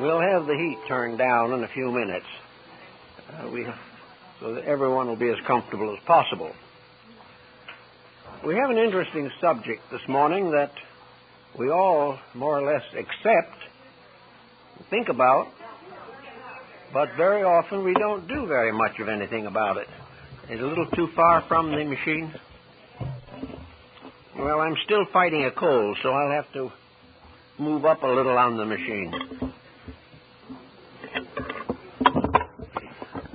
We'll have the heat turned down in a few minutes so that everyone will be as comfortable as possible. We have an interesting subject this morning that we all more or less accept, think about, but very often we don't do very much of anything about it. Is it a little too far from the machine? Well, I'm still fighting a cold, so I'll have to move up a little on the machine.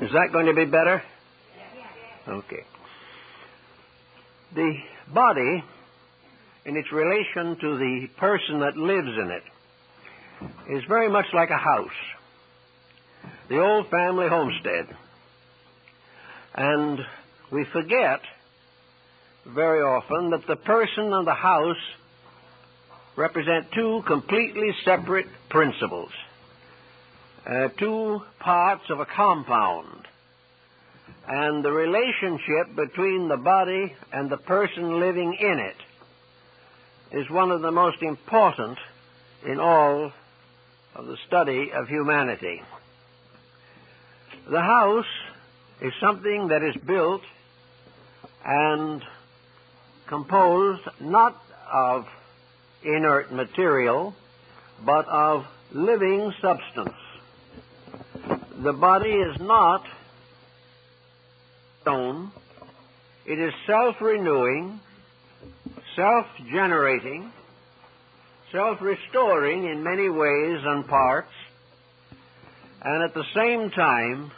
Is that going to be better? Okay. The body, in its relation to the person that lives in it, is very much like a house, the old family homestead. And we forget very often that the person and the house represent two completely separate principles, two parts of a compound. And the relationship between the body and the person living in it is one of the most important in all of the study of humanity. The house is something that is built and composed not of inert material, but of living substance. The body is not stone. It is self-renewing, self-generating, self-restoring in many ways and parts, and at the same time,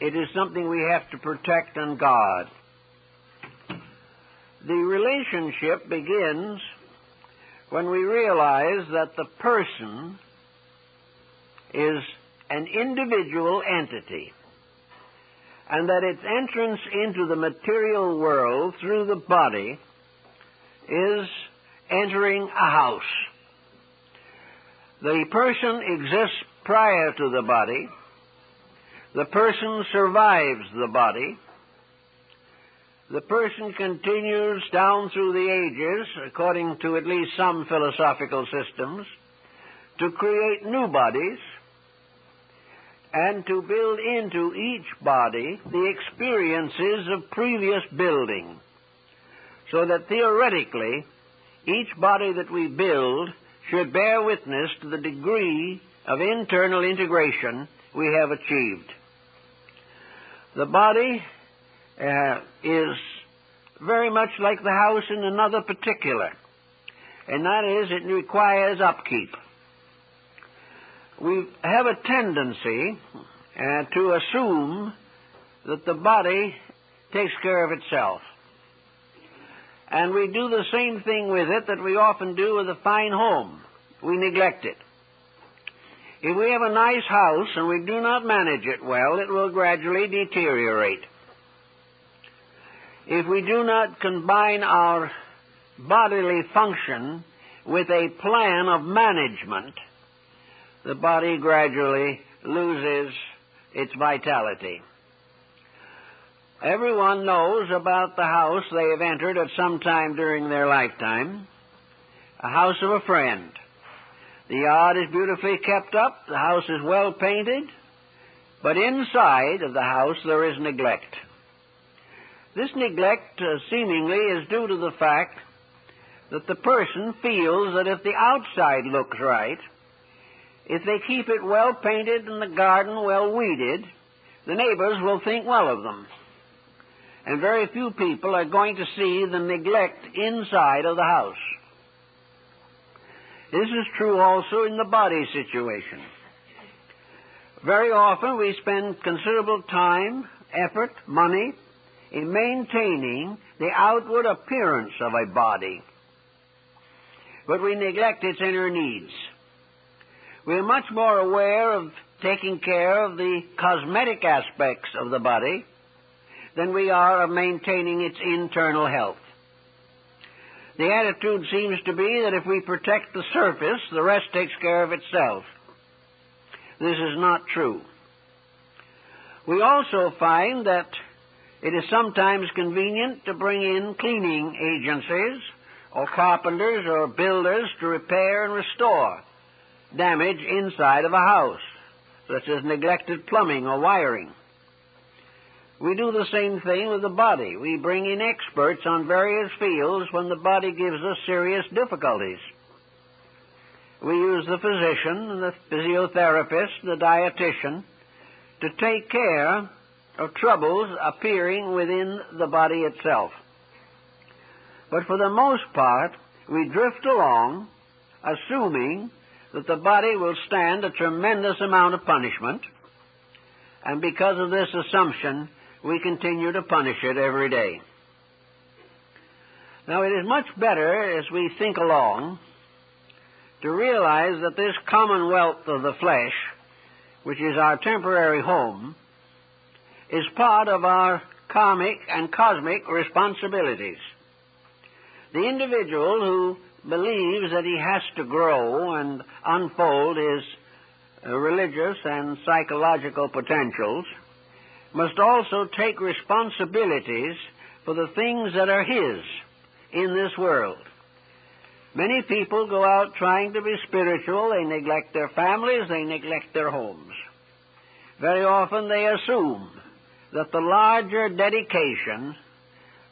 it is something we have to protect and guard. The relationship begins when we realize that the person is an individual entity, and that its entrance into the material world through the body is entering a house. The person exists prior to the body. The person survives the body. The person continues down through the ages, according to at least some philosophical systems, to create new bodies and to build into each body the experiences of previous building, so that theoretically each body that we build should bear witness to the degree of internal integration we have achieved. The body is very much like the house in another particular, and that is it requires upkeep. We have a tendency to assume that the body takes care of itself. And we do the same thing with it that we often do with a fine home. We neglect it. If we have a nice house and we do not manage it well, it will gradually deteriorate. If we do not combine our bodily function with a plan of management, the body gradually loses its vitality. Everyone knows about the house they have entered at some time during their lifetime, a house of a friend. The yard is beautifully kept up, the house is well painted, but inside of the house there is neglect. This neglect seemingly is due to the fact that the person feels that if the outside looks right, if they keep it well painted and the garden well weeded, the neighbors will think well of them. And very few people are going to see the neglect inside of the house. This is true also in the body situation. Very often we spend considerable time, effort, money in maintaining the outward appearance of a body, but we neglect its inner needs. We are much more aware of taking care of the cosmetic aspects of the body than we are of maintaining its internal health. The attitude seems to be that if we protect the surface, the rest takes care of itself. This is not true. We also find that it is sometimes convenient to bring in cleaning agencies or carpenters or builders to repair and restore. damage inside of a house, such as neglected plumbing or wiring. We do the same thing with the body. We bring in experts on various fields when the body gives us serious difficulties. We use the physician, the physiotherapist, the dietitian to take care of troubles appearing within the body itself. But for the most part, we drift along assuming that the body will stand a tremendous amount of punishment, and because of this assumption, we continue to punish it every day. Now, it is much better, as we think along, to realize that this commonwealth of the flesh, which is our temporary home, is part of our karmic and cosmic responsibilities. The individual who believes that he has to grow and unfold his religious and psychological potentials must also take responsibilities for the things that are his in this world. Many people go out trying to be spiritual. They neglect their families, they neglect their homes. Very often they assume that the larger dedication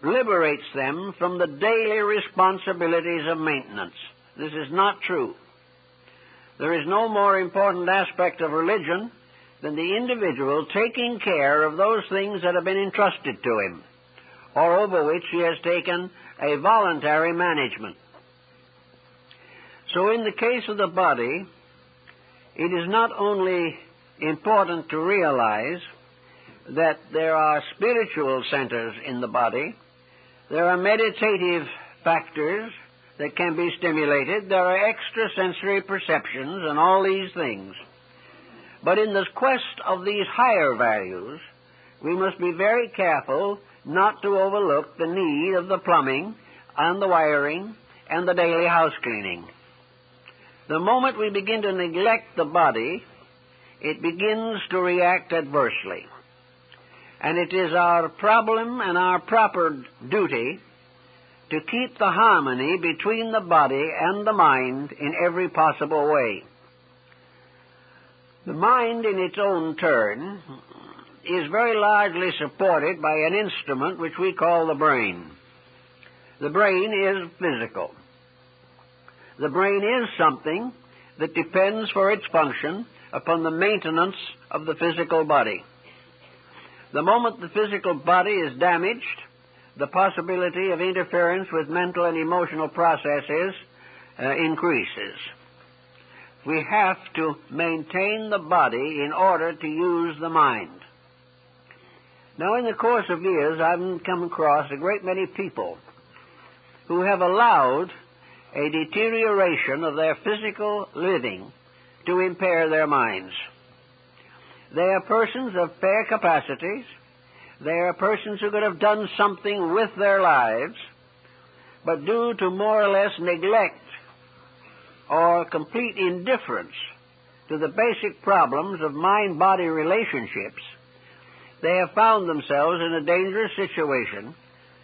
liberates them from the daily responsibilities of maintenance. This is not true. There is no more important aspect of religion than the individual taking care of those things that have been entrusted to him, or over which he has taken a voluntary management. So in the case of the body, it is not only important to realize that there are spiritual centers in the body, there are meditative factors that can be stimulated, there are extrasensory perceptions and all these things. But in the quest of these higher values, we must be very careful not to overlook the need of the plumbing and the wiring and the daily house cleaning. The moment we begin to neglect the body, it begins to react adversely. And it is our problem and our proper duty to keep the harmony between the body and the mind in every possible way. The mind, in its own turn, is very largely supported by an instrument which we call the brain. The brain is physical. The brain is something that depends for its function upon the maintenance of the physical body. The moment the physical body is damaged, the possibility of interference with mental and emotional processes increases. We have to maintain the body in order to use the mind. Now, in the course of years, I've come across a great many people who have allowed a deterioration of their physical living to impair their minds. They are persons of fair capacities. They are persons who could have done something with their lives, but due to more or less neglect or complete indifference to the basic problems of mind-body relationships, they have found themselves in a dangerous situation,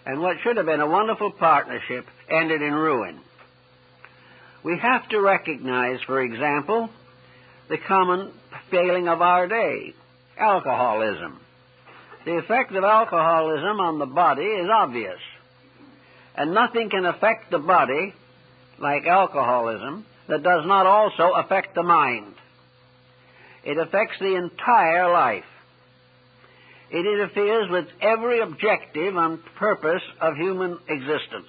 and what should have been a wonderful partnership ended in ruin. We have to recognize, for example, the common failing of our day, alcoholism. The effect of alcoholism on the body is obvious, and nothing can affect the body like alcoholism that does not also affect the mind. It affects the entire life. It interferes with every objective and purpose of human existence.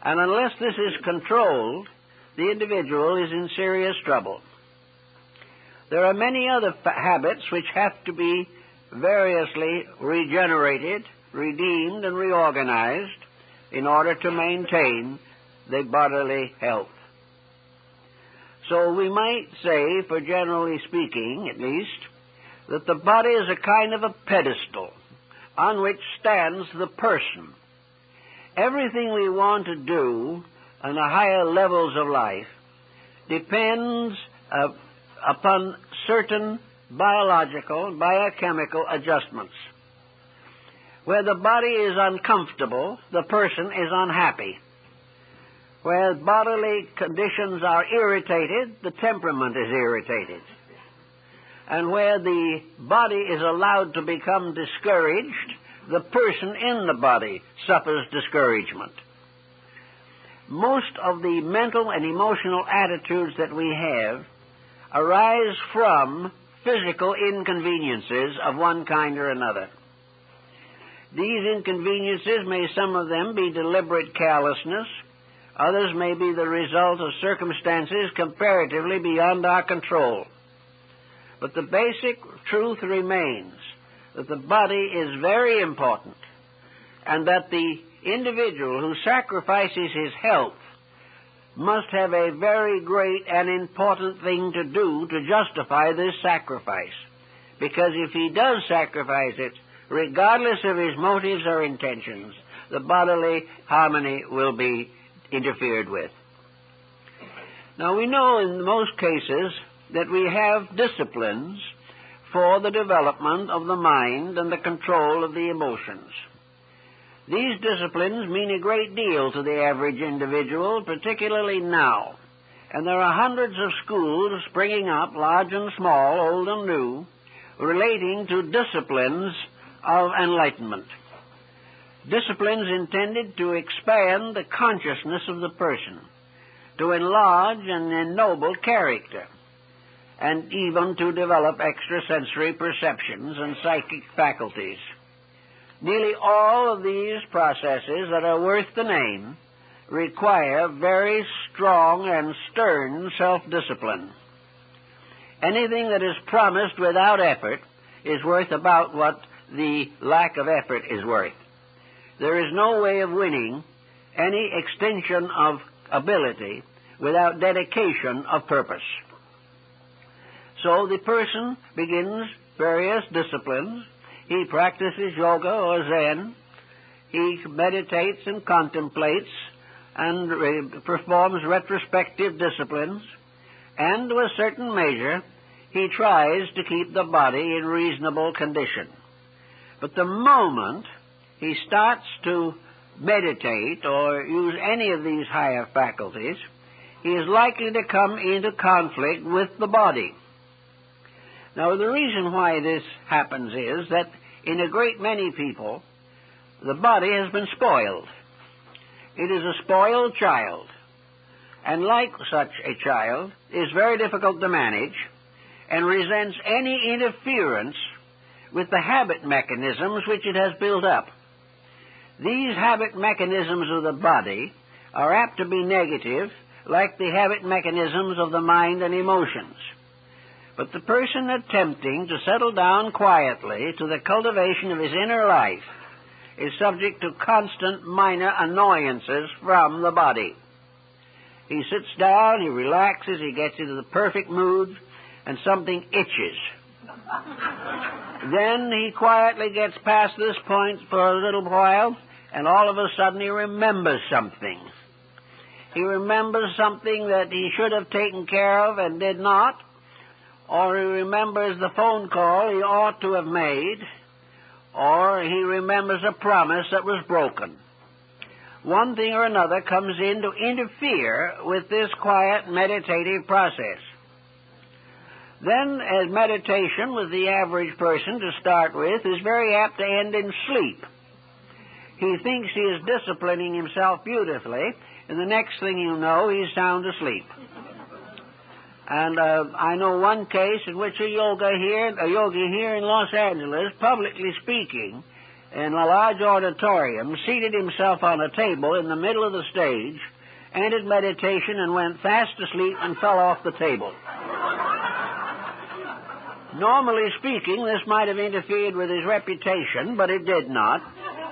And unless this is controlled, the individual is in serious trouble. There are many other habits which have to be variously regenerated, redeemed, and reorganized in order to maintain the bodily health. So we might say, for generally speaking at least, that the body is a kind of a pedestal on which stands the person. Everything we want to do on the higher levels of life depends upon certain biological, biochemical adjustments. Where the body is uncomfortable, the person is unhappy. Where bodily conditions are irritated, the temperament is irritated. And where the body is allowed to become discouraged, the person in the body suffers discouragement. Most of the mental and emotional attitudes that we have arise from physical inconveniences of one kind or another. These inconveniences may, some of them, be deliberate carelessness. Others may be the result of circumstances comparatively beyond our control. But the basic truth remains that the body is very important, and that the individual who sacrifices his health must have a very great and important thing to do to justify this sacrifice. Because if he does sacrifice it, regardless of his motives or intentions, the bodily harmony will be interfered with. Now, we know in most cases that we have disciplines for the development of the mind and the control of the emotions. These disciplines mean a great deal to the average individual, particularly now. And there are hundreds of schools springing up, large and small, old and new, relating to disciplines of enlightenment. Disciplines intended to expand the consciousness of the person, to enlarge and ennoble character, and even to develop extrasensory perceptions and psychic faculties. Nearly all of these processes that are worth the name require very strong and stern self-discipline. Anything that is promised without effort is worth about what the lack of effort is worth. There is no way of winning any extension of ability without dedication of purpose. So the person begins various disciplines. He practices yoga or Zen. He meditates and contemplates and performs retrospective disciplines. And to a certain measure, he tries to keep the body in reasonable condition. But the moment he starts to meditate or use any of these higher faculties, he is likely to come into conflict with the body. Now, the reason why this happens is that in a great many people, the body has been spoiled. It is a spoiled child, and like such a child, is very difficult to manage and resents any interference with the habit mechanisms which it has built up. These habit mechanisms of the body are apt to be negative, like the habit mechanisms of the mind and emotions. But the person attempting to settle down quietly to the cultivation of his inner life is subject to constant minor annoyances from the body. He sits down, he relaxes, he gets into the perfect mood, and something itches. Then he quietly gets past this point for a little while, and all of a sudden he remembers something. He remembers something that he should have taken care of and did not, or he remembers the phone call he ought to have made, or he remembers a promise that was broken. One thing or another comes in to interfere with this quiet meditative process. Then, as meditation with the average person to start with is very apt to end in sleep. He thinks he is disciplining himself beautifully, and the next thing you know, he's sound asleep. And I know one case in which a yogi here in Los Angeles, publicly speaking, in a large auditorium, seated himself on a table in the middle of the stage, ended meditation and went fast asleep and fell off the table. Normally speaking, this might have interfered with his reputation, but it did not.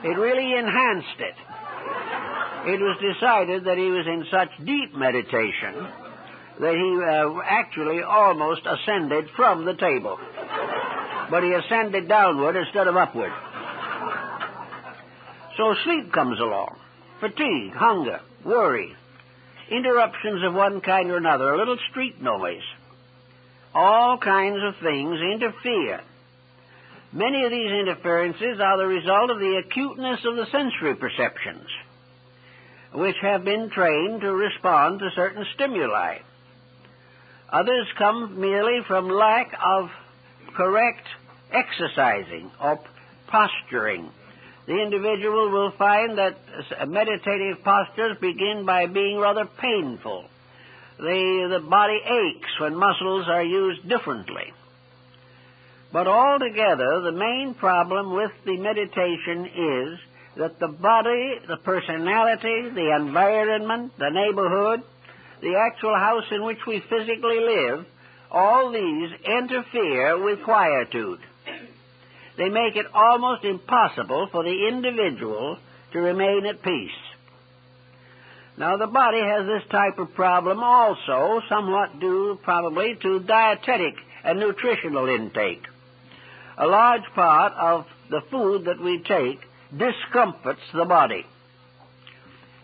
It really enhanced it. It was decided that he was in such deep meditation that he actually almost ascended from the table. But he ascended downward instead of upward. So sleep comes along. Fatigue, hunger, worry, interruptions of one kind or another, a little street noise. All kinds of things interfere. Many of these interferences are the result of the acuteness of the sensory perceptions. which have been trained to respond to certain stimuli. Others come merely from lack of correct exercising or posturing. The individual will find that meditative postures begin by being rather painful. The body aches when muscles are used differently. But altogether, the main problem with the meditation is that the body, the personality, the environment, the neighborhood, the actual house in which we physically live, all these interfere with quietude. They make it almost impossible for the individual to remain at peace. Now, the body has this type of problem also, somewhat due probably to dietetic and nutritional intake. A large part of the food that we take discomforts the body.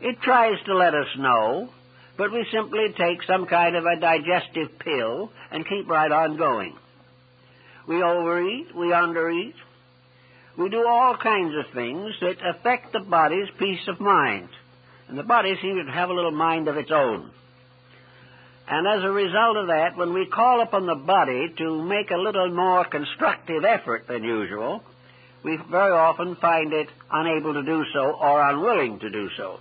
It tries to let us know, but we simply take some kind of a digestive pill and keep right on going. We overeat, we undereat. We do all kinds of things that affect the body's peace of mind. And the body seems to have a little mind of its own. And as a result of that, when we call upon the body to make a little more constructive effort than usual, we very often find it unable to do so or unwilling to do so.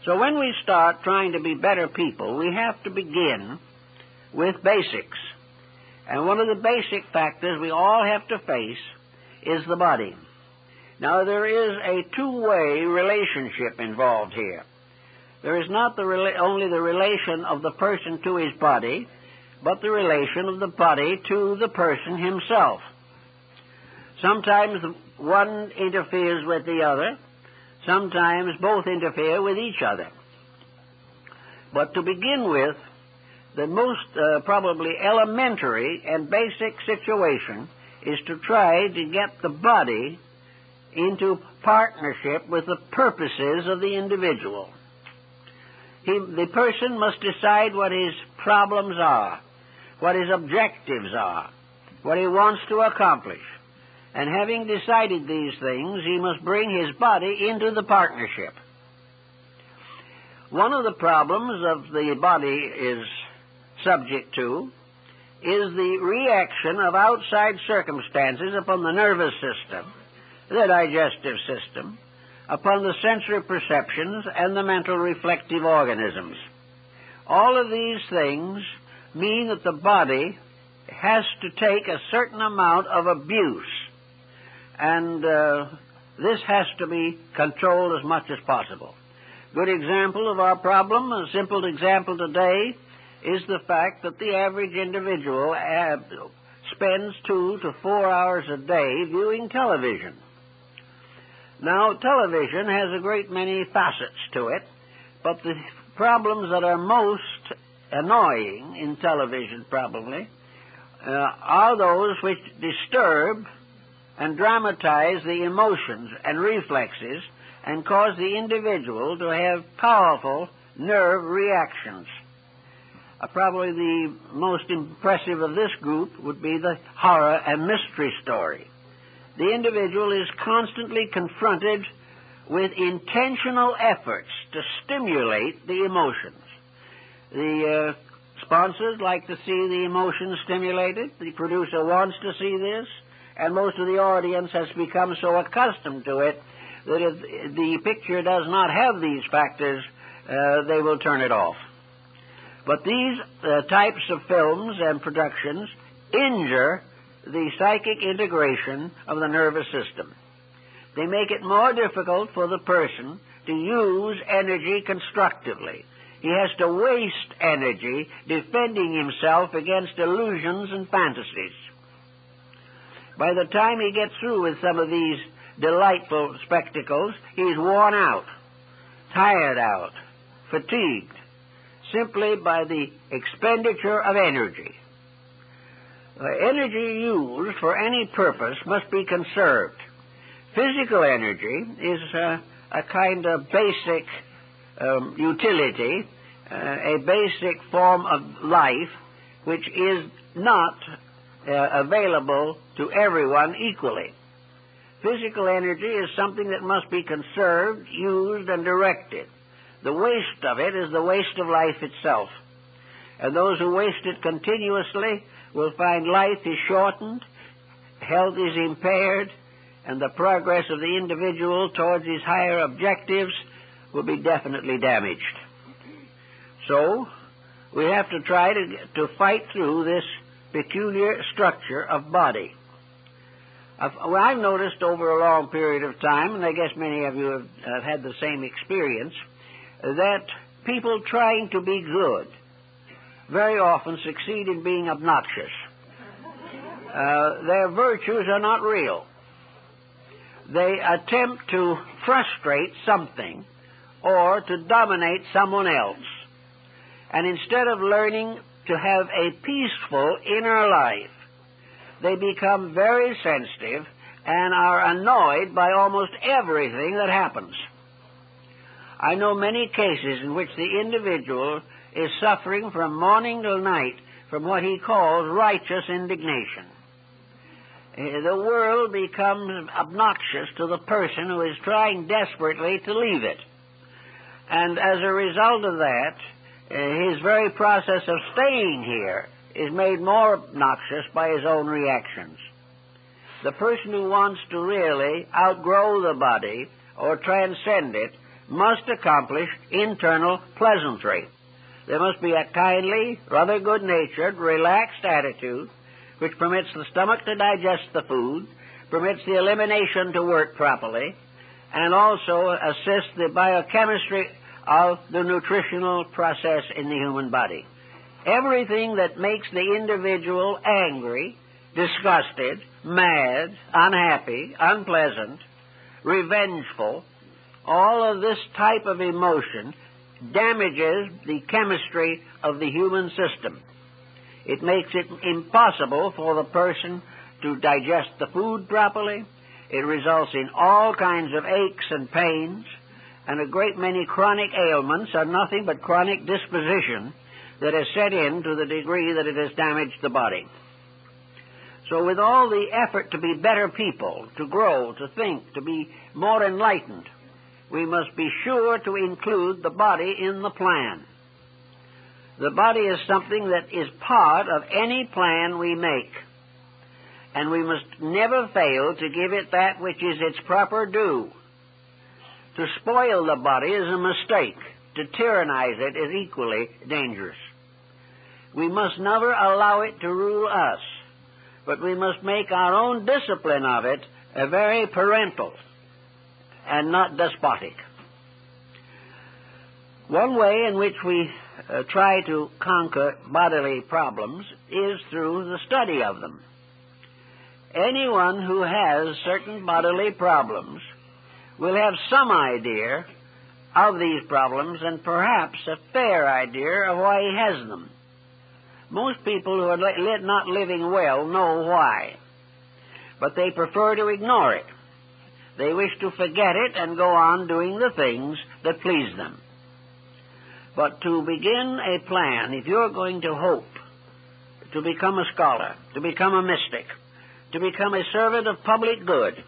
So when we start trying to be better people, we have to begin with basics. And one of the basic factors we all have to face is the body. Now, there is a two-way relationship involved here. There is not only the relation of the person to his body, but the relation of the body to the person himself. Sometimes one interferes with the other. Sometimes both interfere with each other. But to begin with, the most probably elementary and basic situation is to try to get the body into partnership with the purposes of the individual. The person must decide what his problems are, what his objectives are, what he wants to accomplish. And having decided these things, he must bring his body into the partnership. One of the problems of the body is subject to is the reaction of outside circumstances upon the nervous system, the digestive system, upon the sensory perceptions and the mental reflective organisms. All of these things mean that the body has to take a certain amount of abuse, and this has to be controlled as much as possible. Good example of our problem, a simple example today, is the fact that the average individual spends 2 to 4 hours a day viewing television. Now, television has a great many facets to it, but the problems that are most annoying in television probably are those which disturb and dramatize the emotions and reflexes and cause the individual to have powerful nerve reactions. Probably the most impressive of this group would be the horror and mystery story. The individual is constantly confronted with intentional efforts to stimulate the emotions. The sponsors like to see the emotions stimulated. The producer wants to see this, and most of the audience has become so accustomed to it that if the picture does not have these factors, they will turn it off. But these types of films and productions injure the psychic integration of the nervous system. They make it more difficult for the person to use energy constructively. He has to waste energy defending himself against illusions and fantasies. By the time he gets through with some of these delightful spectacles, he's worn out, tired out, fatigued, simply by the expenditure of energy. Energy used for any purpose must be conserved. Physical energy is a kind of basic utility, a basic form of life which is not available to everyone equally. physical energy is something that must be conserved, used, and directed. The waste of it is the waste of life itself. And those who waste it continuously will find life is shortened, health is impaired, and the progress of the individual towards his higher objectives will be definitely damaged. So, we have to try to fight through this peculiar structure of body. I've noticed over a long period of time, and I guess many of you have had the same experience, that people trying to be good very often succeed in being obnoxious. Their virtues are not real. They attempt to frustrate something or to dominate someone else. And instead of learning to have a peaceful inner life, they become very sensitive and are annoyed by almost everything that happens. I know many cases in which the individual is suffering from morning till night from what he calls righteous indignation. The world becomes obnoxious to the person who is trying desperately to leave it. And as a result of that, his very process of staying here is made more obnoxious by his own reactions. The person who wants to really outgrow the body or transcend it must accomplish internal pleasantry. There must be a kindly, rather good-natured, relaxed attitude which permits the stomach to digest the food, permits the elimination to work properly, and also assists the biochemistry of the nutritional process in the human body. Everything that makes the individual angry, disgusted, mad, unhappy, unpleasant, revengeful, all of this type of emotion damages the chemistry of the human system. It makes it impossible for the person to digest the food properly. It results in all kinds of aches and pains, and a great many chronic ailments are nothing but chronic disposition that has set in to the degree that it has damaged the body. So with all the effort to be better people, to grow, to think, to be more enlightened, we must be sure to include the body in the plan. The body is something that is part of any plan we make, and we must never fail to give it that which is its proper due. To spoil the body is a mistake. To tyrannize it is equally dangerous. We must never allow it to rule us, but we must make our own discipline of it very parental and not despotic. One way in which we try to conquer bodily problems is through the study of them. Anyone who has certain bodily problems will have some idea of these problems and perhaps a fair idea of why he has them. Most people who are not living well know why, but they prefer to ignore it. They wish to forget it and go on doing the things that please them. But to begin a plan, if you're going to hope to become a scholar, to become a mystic, to become a servant of public good,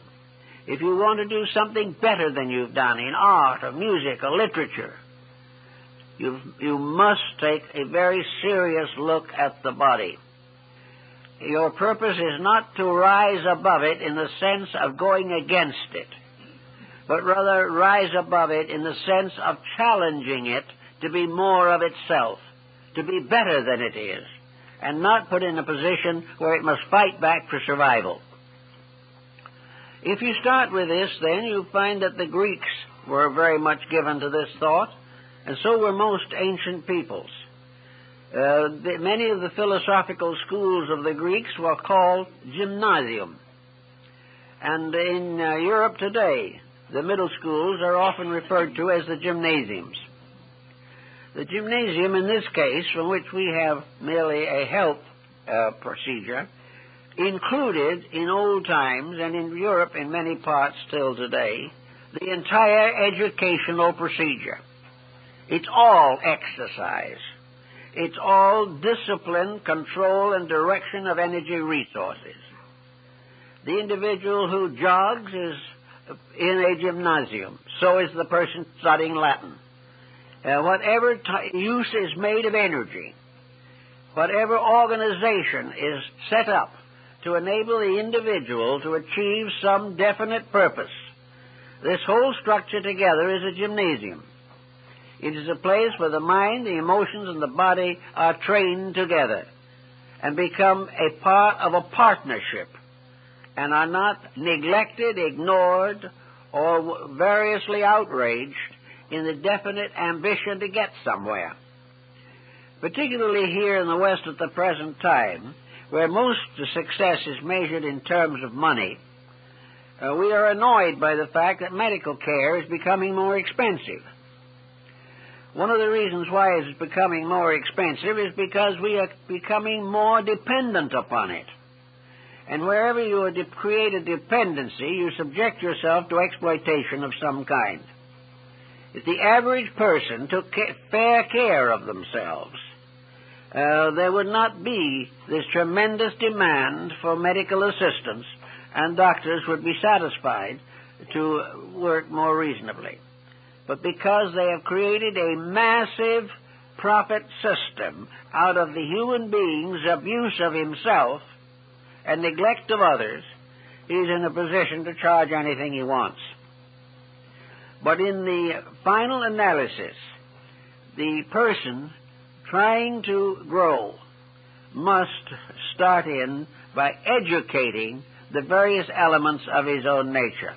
if you want to do something better than you've done in art or music or literature, you must take a very serious look at the body. Your purpose is not to rise above it in the sense of going against it, but rather rise above it in the sense of challenging it to be more of itself, to be better than it is, and not put in a position where it must fight back for survival. If you start with this, then you find that the Greeks were very much given to this thought, and so were most ancient peoples. Many of the philosophical schools of the Greeks were called gymnasium. And in Europe today, the middle schools are often referred to as the gymnasiums. The gymnasium, in this case, from which we have merely a health procedure, included in old times, and in Europe in many parts still today, the entire educational procedure. It's all exercise. It's all discipline, control, and direction of energy resources. The individual who jogs is in a gymnasium. So is the person studying Latin. Whatever use is made of energy, whatever organization is set up to enable the individual to achieve some definite purpose, this whole structure together is a gymnasium. It is a place where the mind, the emotions, and the body are trained together and become a part of a partnership and are not neglected, ignored, or variously outraged in the definite ambition to get somewhere. Particularly here in the West at the present time, where most success is measured in terms of money, we are annoyed by the fact that medical care is becoming more expensive. One of the reasons why it is becoming more expensive is because we are becoming more dependent upon it. And wherever you create a dependency, you subject yourself to exploitation of some kind. If the average person took fair care of themselves, there would not be this tremendous demand for medical assistance, and doctors would be satisfied to work more reasonably. But because they have created a massive profit system out of the human being's abuse of himself and neglect of others, he's in a position to charge anything he wants. But in the final analysis, the person trying to grow must start in by educating the various elements of his own nature.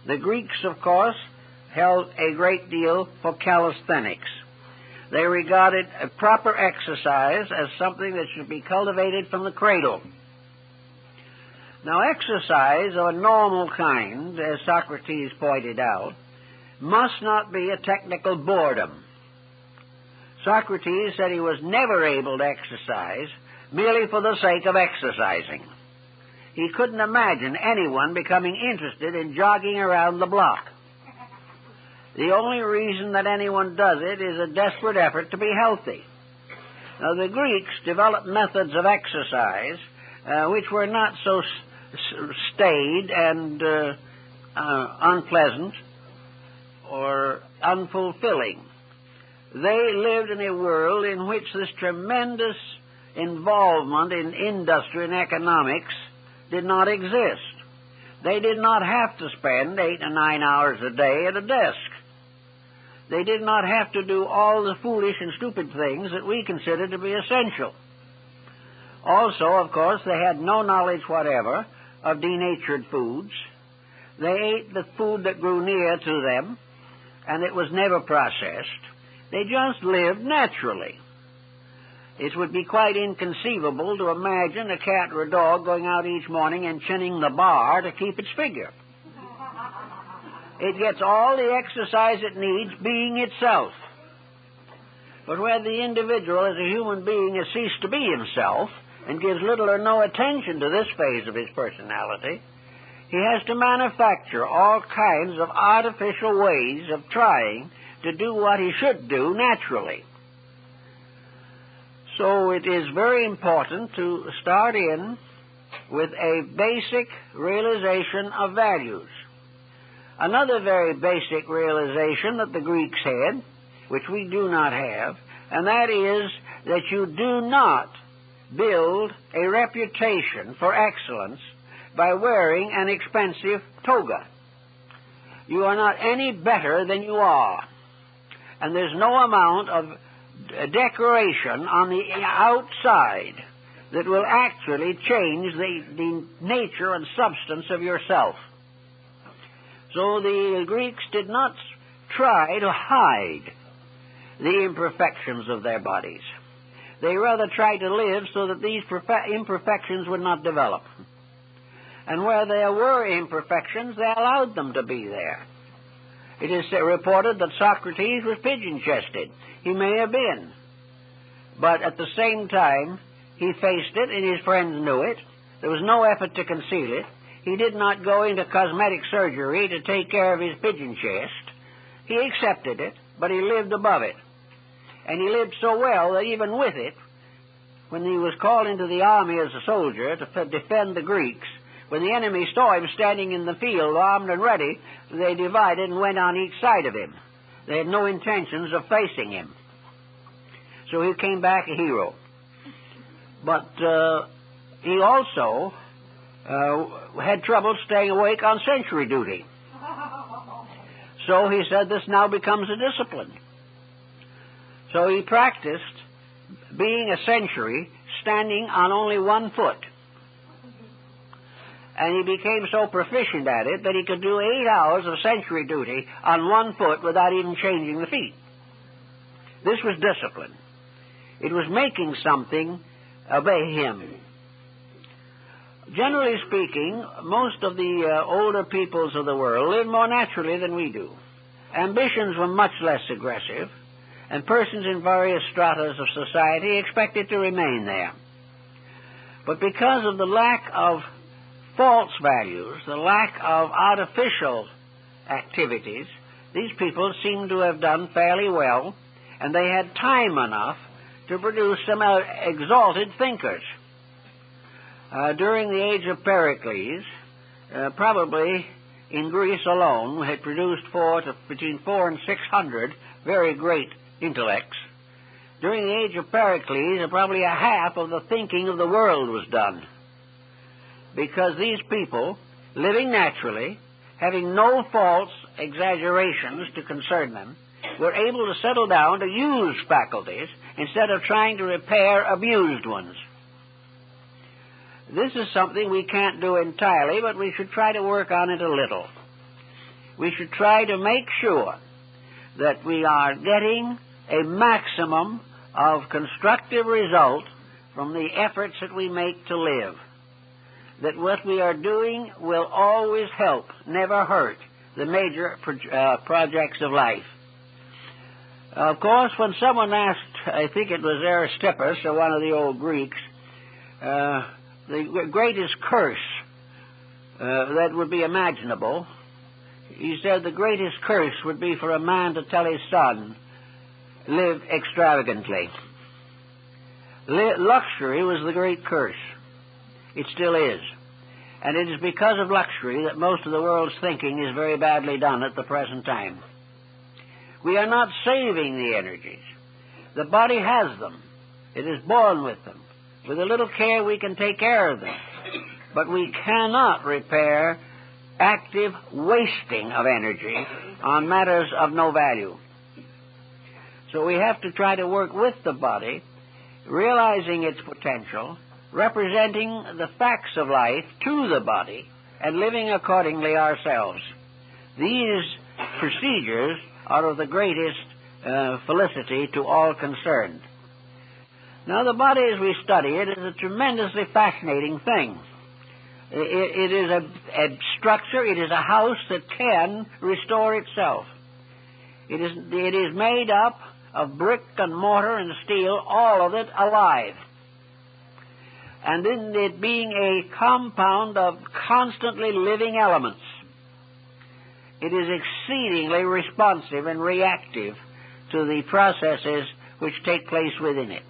The Greeks, of course, held a great deal for calisthenics. They regarded a proper exercise as something that should be cultivated from the cradle. Now, exercise of a normal kind, as Socrates pointed out, must not be a technical boredom. Socrates said he was never able to exercise merely for the sake of exercising. He couldn't imagine anyone becoming interested in jogging around the block. The only reason that anyone does it is a desperate effort to be healthy. Now, the Greeks developed methods of exercise which were not so staid and unpleasant or unfulfilling. They lived in a world in which this tremendous involvement in industry and economics did not exist. They did not have to spend 8 or 9 hours a day at a desk. They did not have to do all the foolish and stupid things that we consider to be essential. Also, of course, they had no knowledge whatever of denatured foods. They ate the food that grew near to them, and it was never processed. They just lived naturally. It would be quite inconceivable to imagine a cat or a dog going out each morning and chinning the bar to keep its figure. It gets all the exercise it needs being itself. But where the individual as a human being has ceased to be himself and gives little or no attention to this phase of his personality, he has to manufacture all kinds of artificial ways of trying to do what he should do naturally. So it is very important to start in with a basic realization of values. Another very basic realization that the Greeks had, which we do not have, and that is that you do not build a reputation for excellence by wearing an expensive toga. You are not any better than you are. And there's no amount of decoration on the outside that will actually change the nature and substance of yourself. So the Greeks did not try to hide the imperfections of their bodies. They rather tried to live so that these imperfections would not develop. And where there were imperfections, they allowed them to be there. It is reported that Socrates was pigeon-chested. He may have been. But at the same time, he faced it, and his friends knew it. There was no effort to conceal it. He did not go into cosmetic surgery to take care of his pigeon chest. He accepted it, but he lived above it. And he lived so well that even with it, when he was called into the army as a soldier to defend the Greeks, When the enemy saw him standing in the field, armed and ready, they divided and went on each side of him. They had no intentions of facing him. So he came back a hero. But he also had trouble staying awake on sentry duty. So he said this now becomes a discipline. So he practiced being a sentry, standing on only one foot. And he became so proficient at it that he could do 8 hours of sentry duty on one foot without even changing the feet. This was discipline. It was making something obey him. Generally speaking, most of the older peoples of the world lived more naturally than we do. Ambitions were much less aggressive, and persons in various stratas of society expected to remain there. But because of the lack of false values, the lack of artificial activities, these people seem to have done fairly well, and they had time enough to produce some exalted thinkers. During the age of Pericles, probably in Greece alone, had produced between 400 and 600 very great intellects. During the age of Pericles, probably a half of the thinking of the world was done. Because these people, living naturally, having no false exaggerations to concern them, were able to settle down to use faculties instead of trying to repair abused ones. This is something we can't do entirely, but we should try to work on it a little. We should try to make sure that we are getting a maximum of constructive result from the efforts that we make to live. That what we are doing will always help, never hurt, the major projects of life. Of course, when someone asked, I think it was Aristippus, or one of the old Greeks, the greatest curse that would be imaginable, he said the greatest curse would be for a man to tell his son, live extravagantly. Luxury was the great curse. It still is. And it is because of luxury that most of the world's thinking is very badly done at the present time. We are not saving the energies. The body has them. It is born with them. With a little care, we can take care of them. But we cannot repair active wasting of energy on matters of no value. So we have to try to work with the body, realizing its potential, representing the facts of life to the body, and living accordingly ourselves. These procedures are of the greatest felicity to all concerned. Now, the body, as we study it, is a tremendously fascinating thing. It is a structure, it is a house that can restore itself. It is made up of brick and mortar and steel, all of it alive. And in it being a compound of constantly living elements, it is exceedingly responsive and reactive to the processes which take place within it.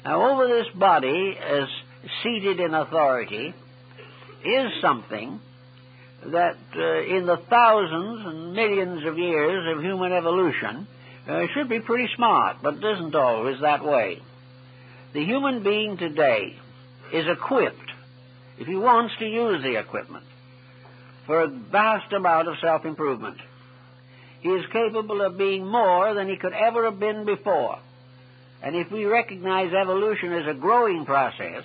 Now, over this body, as seated in authority, is something that in the thousands and millions of years of human evolution should be pretty smart, but isn't always that way. The human being today is equipped, if he wants to use the equipment, for a vast amount of self-improvement. He is capable of being more than he could ever have been before. And if we recognize evolution as a growing process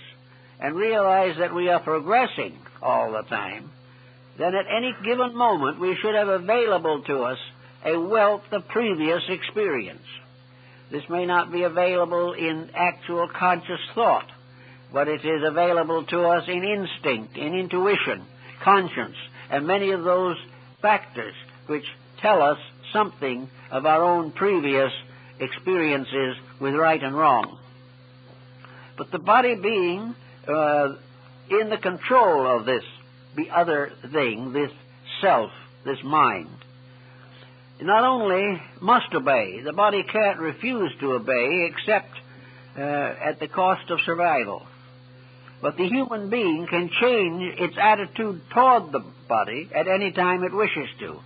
and realize that we are progressing all the time, then at any given moment we should have available to us a wealth of previous experience. This may not be available in actual conscious thought, but it is available to us in instinct, in intuition, conscience, and many of those factors which tell us something of our own previous experiences with right and wrong. But the body being in the control of this, the other thing, this self, this mind, not only must obey, the body can't refuse to obey except at the cost of survival. But the human being can change its attitude toward the body at any time it wishes to.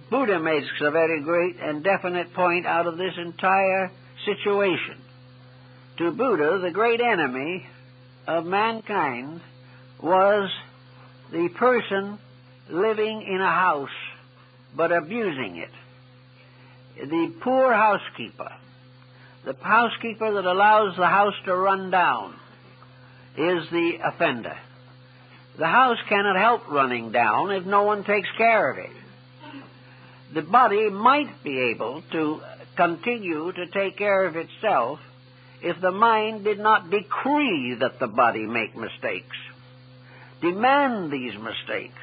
Buddha makes a very great and definite point out of this entire situation. To Buddha, the great enemy of mankind was the person living in a house but abusing it. The poor housekeeper, the housekeeper that allows the house to run down, is the offender. The house cannot help running down if no one takes care of it. The body might be able to continue to take care of itself if the mind did not decree that the body make mistakes, demand these mistakes,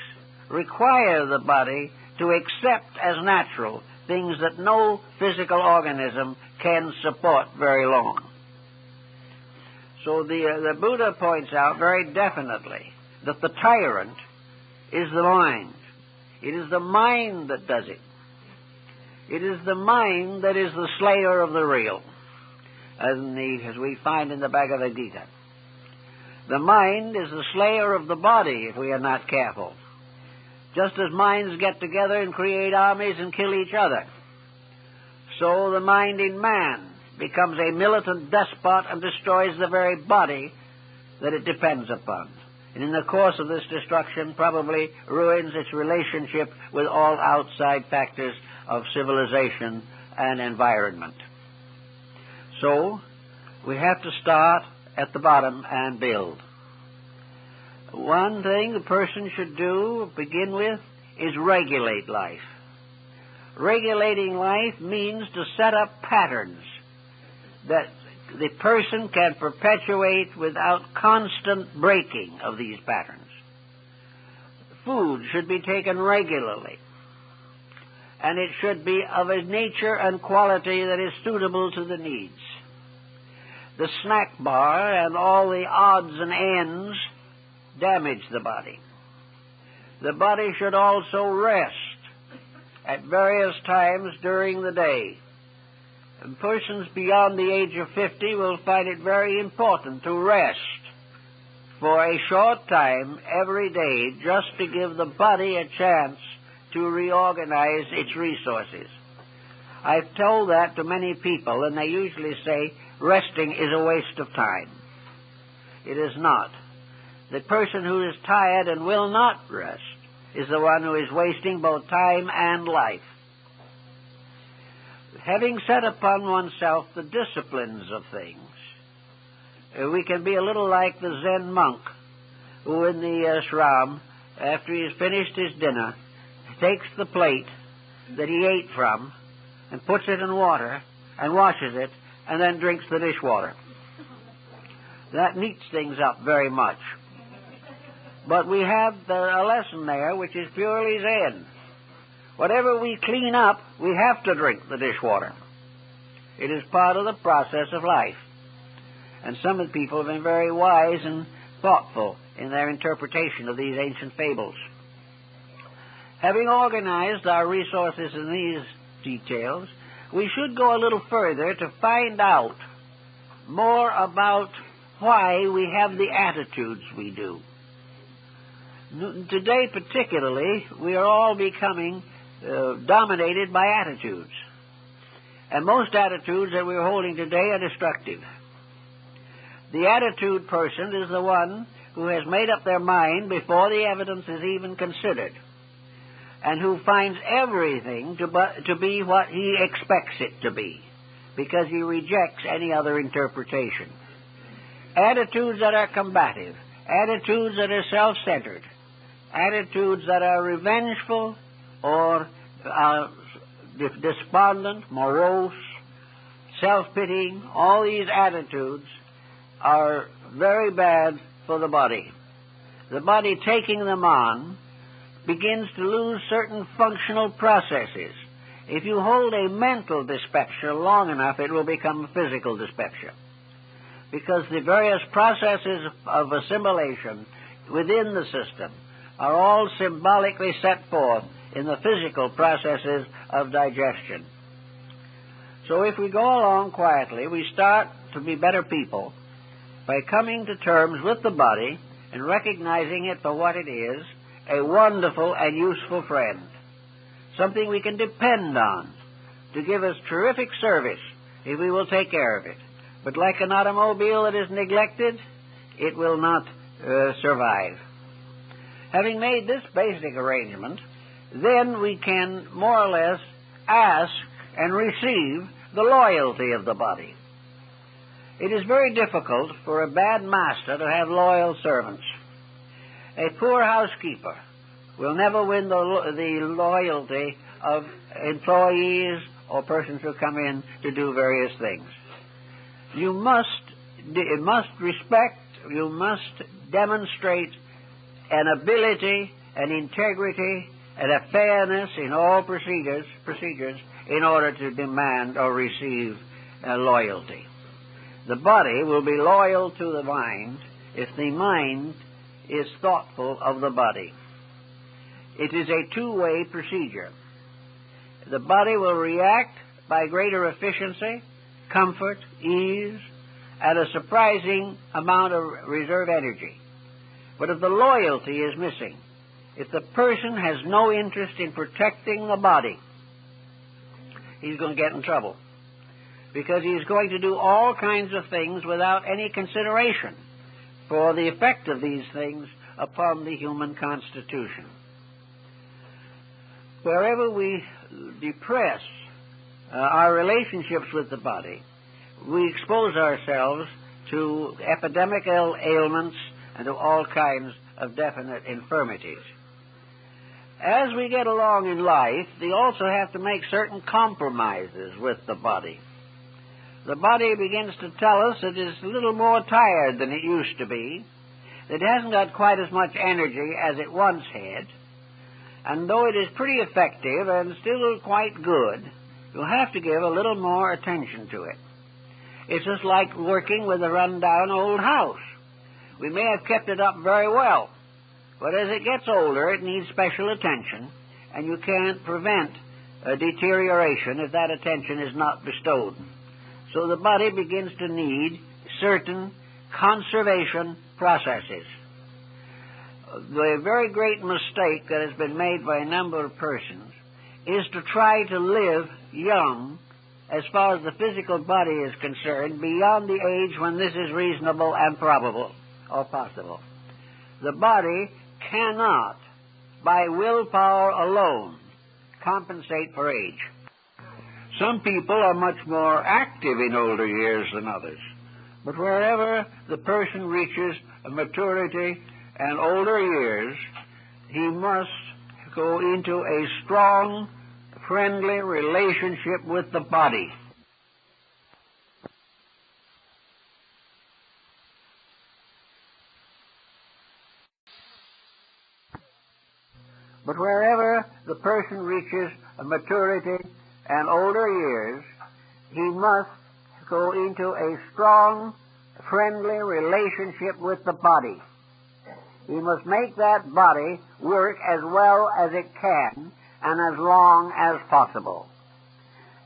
require the body to accept as natural things that no physical organism can support very long. So the Buddha points out very definitely that the tyrant is the mind. It is the mind that does it. It is the mind that is the slayer of the real, as we find in the Bhagavad Gita. The mind is the slayer of the body if we are not careful. Just as minds get together and create armies and kill each other, so the mind in man becomes a militant despot and destroys the very body that it depends upon. And in the course of this destruction probably ruins its relationship with all outside factors of civilization and environment. So, we have to start at the bottom and build. One thing the person should begin with, is regulate life. Regulating life means to set up patterns that the person can perpetuate without constant breaking of these patterns. Food should be taken regularly, and it should be of a nature and quality that is suitable to the needs. The snack bar and all the odds and ends damage the body. The body should also rest at various times during the day. And persons beyond the age of 50 will find it very important to rest for a short time every day, just to give the body a chance to reorganize its resources. I've told that to many people, and they usually say resting is a waste of time. It is not. The person who is tired and will not rest is the one who is wasting both time and life. Having set upon oneself the disciplines of things, we can be a little like the Zen monk who in the ashram, after he has finished his dinner, takes the plate that he ate from and puts it in water and washes it and then drinks the dishwater. That neats things up very much. But we have a lesson there which is purely Zen. Whatever we clean up, we have to drink the dishwater. It is part of the process of life. And some of the people have been very wise and thoughtful in their interpretation of these ancient fables. Having organized our resources in these details, we should go a little further to find out more about why we have the attitudes we do. Today particularly, we are all becoming dominated by attitudes. And most attitudes that we're holding today are destructive. The attitude person is the one who has made up their mind before the evidence is even considered, and who finds everything to be what he expects it to be, because he rejects any other interpretation. Attitudes that are combative, attitudes that are self-centered, attitudes that are revengeful or despondent, morose, self-pitying, all these attitudes are very bad for the body. The body taking them on begins to lose certain functional processes. If you hold a mental dyspepsia long enough, it will become a physical dyspepsia, because the various processes of assimilation within the system are all symbolically set forth in the physical processes of digestion. So if we go along quietly, we start to be better people by coming to terms with the body and recognizing it for what it is, a wonderful and useful friend, something we can depend on to give us terrific service if we will take care of it. But like an automobile that is neglected, it will not survive. Having made this basic arrangement, then we can more or less ask and receive the loyalty of the body. It is very difficult for a bad master to have loyal servants. A poor housekeeper will never win the loyalty of employees or persons who come in to do various things. You must respect, you must demonstrate an ability, an integrity, and a fairness in all procedures in order to demand or receive loyalty. The body will be loyal to the mind if the mind is thoughtful of the body. It is a two-way procedure. The body will react by greater efficiency, comfort, ease, and a surprising amount of reserve energy. But if the loyalty is missing, if the person has no interest in protecting the body, he's going to get in trouble, because he's going to do all kinds of things without any consideration for the effect of these things upon the human constitution. Wherever we depress our relationships with the body, we expose ourselves to epidemic ailments and to all kinds of definite infirmities. As we get along in life, we also have to make certain compromises with the body. The body begins to tell us it is a little more tired than it used to be. It hasn't got quite as much energy as it once had. And though it is pretty effective and still quite good, you'll have to give a little more attention to it. It's just like working with a run-down old house. We may have kept it up very well, but as it gets older, it needs special attention, and you can't prevent a deterioration if that attention is not bestowed. So the body begins to need certain conservation processes. The very great mistake that has been made by a number of persons is to try to live young as far as the physical body is concerned beyond the age when this is reasonable and probable or possible. The body cannot, by willpower alone, compensate for age. Some people are much more active in older years than others, but wherever the person reaches maturity and older years, he must go into a strong, friendly relationship with the body. But wherever the person reaches maturity and older years, he must go into a strong, friendly relationship with the body. He must make that body work as well as it can and as long as possible.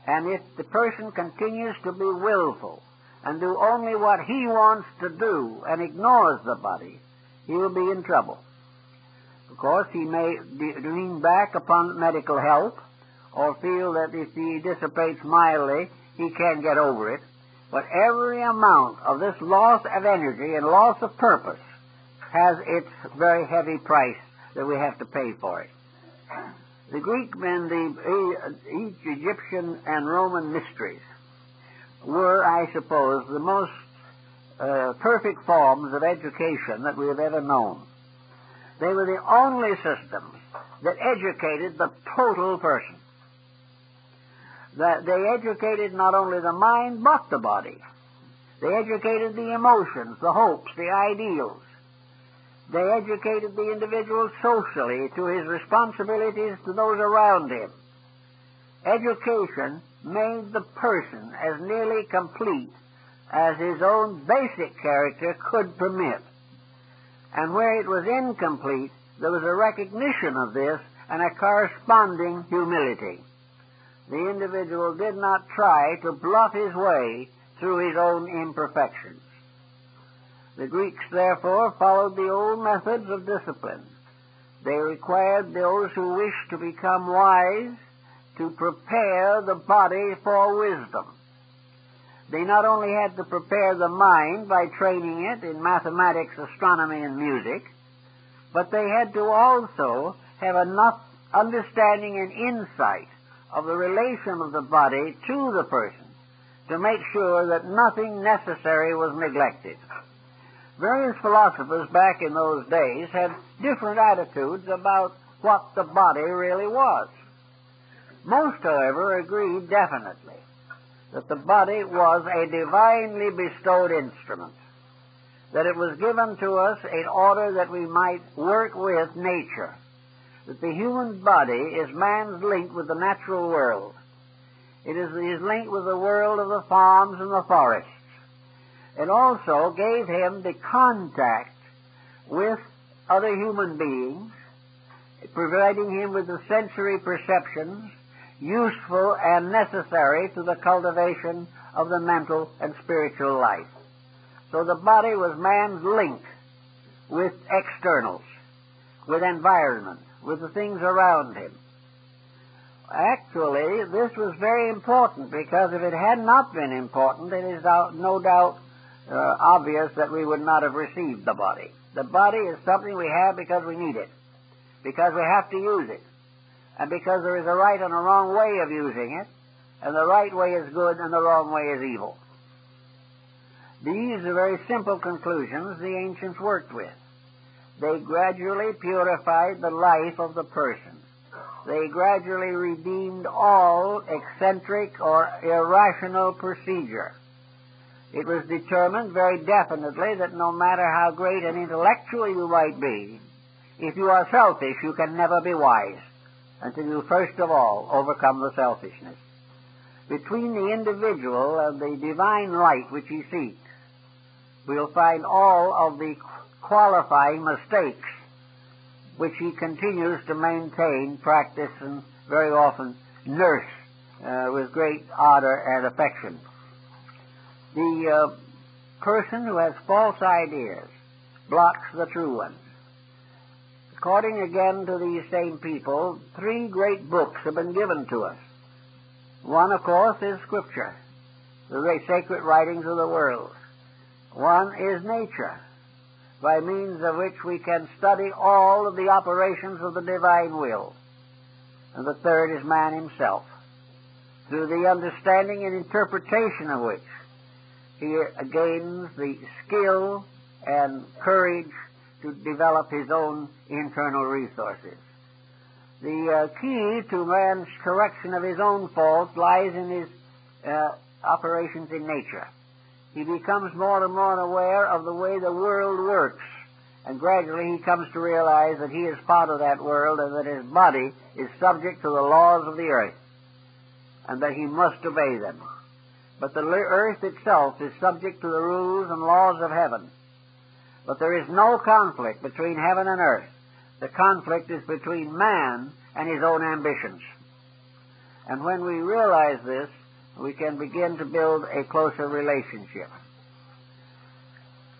And if the person continues to be willful and do only what he wants to do and ignores the body, he will be in trouble. Of course, he may lean back upon medical help or feel that if he dissipates mildly, he can get over it. But every amount of this loss of energy and loss of purpose has its very heavy price that we have to pay for it. The Greek and the Egyptian and Roman mysteries were, I suppose, the most perfect forms of education that we have ever known. They were the only systems that educated the total person. That they educated not only the mind, but the body. They educated the emotions, the hopes, the ideals. They educated the individual socially to his responsibilities to those around him. Education made the person as nearly complete as his own basic character could permit. And where it was incomplete, there was a recognition of this and a corresponding humility. The individual did not try to bluff his way through his own imperfections. The Greeks, therefore, followed the old methods of discipline. They required those who wished to become wise to prepare the body for wisdom. They not only had to prepare the mind by training it in mathematics, astronomy, and music, but they had to also have enough understanding and insight of the relation of the body to the person to make sure that nothing necessary was neglected. Various philosophers back in those days had different attitudes about what the body really was. Most, however, agreed definitely that the body was a divinely bestowed instrument, that it was given to us in order that we might work with nature, that the human body is man's link with the natural world. It is his link with the world of the farms and the forests. It also gave him the contact with other human beings, providing him with the sensory perceptions useful and necessary to the cultivation of the mental and spiritual life. So the body was man's link with externals, with environment, with the things around him. Actually, this was very important, because if it had not been important, it is no doubt obvious that we would not have received the body. The body is something we have because we need it, because we have to use it, and because there is a right and a wrong way of using it, and the right way is good and the wrong way is evil. These are very simple conclusions the ancients worked with. They gradually purified the life of the person. They gradually redeemed all eccentric or irrational procedure. It was determined very definitely that no matter how great an intellectual you might be, if you are selfish, you can never be wise until you first of all overcome the selfishness. Between the individual and the divine light which he seeks, we'll find all of the qualifying mistakes which he continues to maintain, practice, and very often nurse with great ardor and affection. The person who has false ideas blocks the true ones. According again to these same people, 3 great books have been given to us. One, of course, is Scripture, the great sacred writings of the world. One is nature, by means of which we can study all of the operations of the divine will. And the third is man himself, through the understanding and interpretation of which he gains the skill and courage to develop his own internal resources. The key to man's correction of his own faults lies in his operations in nature. He becomes more and more aware of the way the world works, and gradually he comes to realize that he is part of that world and that his body is subject to the laws of the earth, and that he must obey them. But the earth itself is subject to the rules and laws of heaven. But there is no conflict between heaven and earth. The conflict is between man and his own ambitions. And when we realize this, we can begin to build a closer relationship.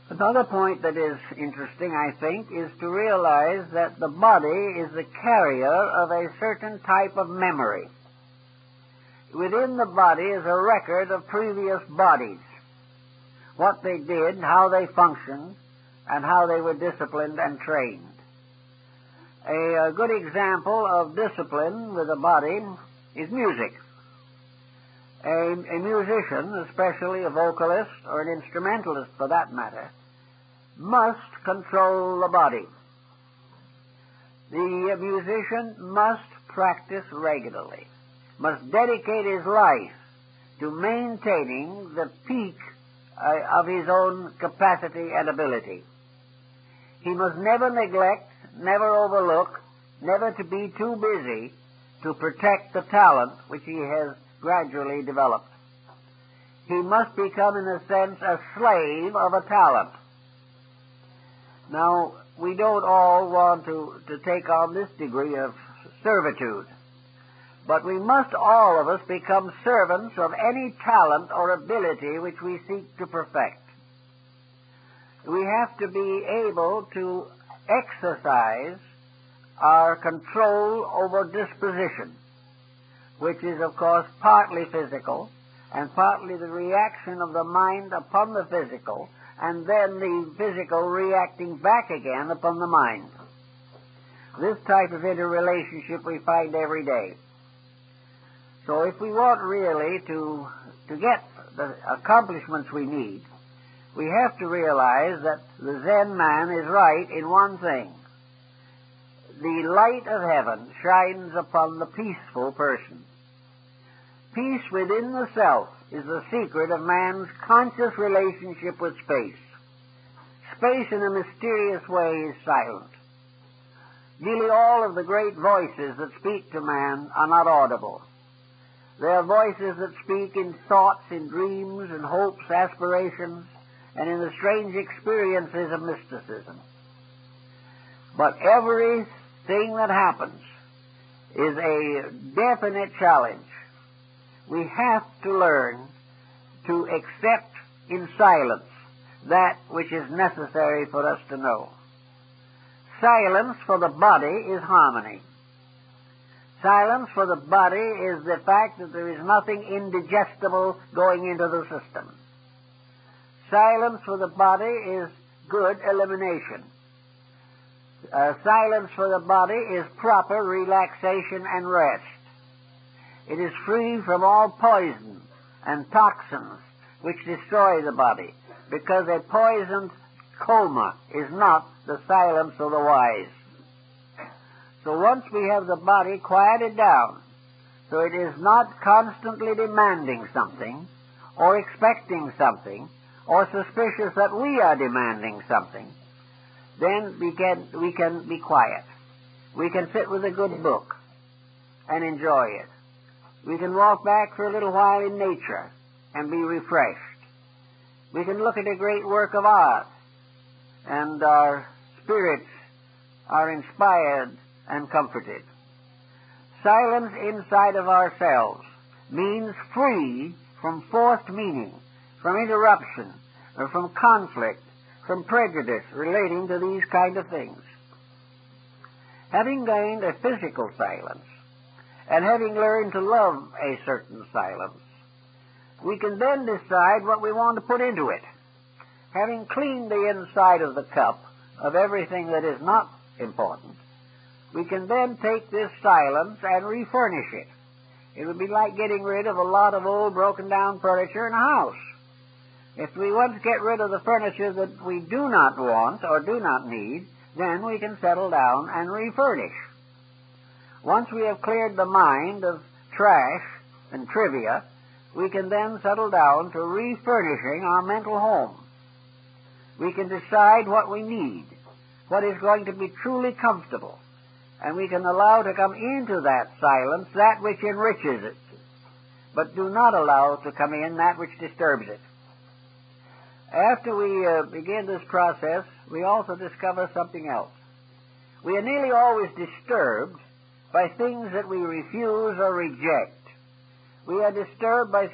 Another point that is interesting, I think, is to realize that the body is the carrier of a certain type of memory. Within the body is a record of previous bodies, what they did, how they functioned, and how they were disciplined and trained. A good example of discipline with the body is music. A musician, especially a vocalist or an instrumentalist for that matter, must control the body. The musician must practice regularly, must dedicate his life to maintaining the peak of his own capacity and ability. He must never neglect, never overlook, never to be too busy to protect the talent which he has gradually developed. He must become, in a sense, a slave of a talent. Now, we don't all want to take on this degree of servitude, but we must all of us become servants of any talent or ability which we seek to perfect. we have to be able to exercise our control over disposition, which is, of course, partly physical and partly the reaction of the mind upon the physical, and then the physical reacting back again upon the mind. This type of interrelationship we find every day. So if we want really to get the accomplishments we need, we have to realize that the Zen man is right in one thing. The light of heaven shines upon the peaceful person. Peace within the self is the secret of man's conscious relationship with space. Space in a mysterious way is silent. Nearly all of the great voices that speak to man are not audible. They are voices that speak in thoughts, in dreams, in hopes, aspirations, and in the strange experiences of mysticism. But everything that happens is a definite challenge. We have to learn to accept in silence that which is necessary for us to know. Silence for the body is harmony. Silence for the body is the fact that there is nothing indigestible going into the system. Silence for the body is good elimination. Silence for the body is proper relaxation and rest. It is free from all poison and toxins which destroy the body, because a poisoned coma is not the silence of the wise. So once we have the body quieted down, so it is not constantly demanding something, or expecting something, or suspicious that we are demanding something, then we can be quiet. We can sit with a good book and enjoy it. We can walk back for a little while in nature and be refreshed. We can look at a great work of art, and our spirits are inspired and comforted. Silence inside of ourselves means free from forced meaning, from interruption, or from conflict, from prejudice relating to these kind of things. Having gained a physical silence, and having learned to love a certain silence, we can then decide what we want to put into it. Having cleaned the inside of the cup of everything that is not important, we can then take this silence and refurnish it. It would be like getting rid of a lot of old broken down furniture in a house. If we want to get rid of the furniture that we do not want or do not need, then we can settle down and refurnish. Once we have cleared the mind of trash and trivia, we can then settle down to refurnishing our mental home. We can decide what we need, what is going to be truly comfortable, and we can allow to come into that silence that which enriches it, but do not allow to come in that which disturbs it. After we begin this process, we also discover something else. We are nearly always disturbed by things that we refuse or reject. We are disturbed by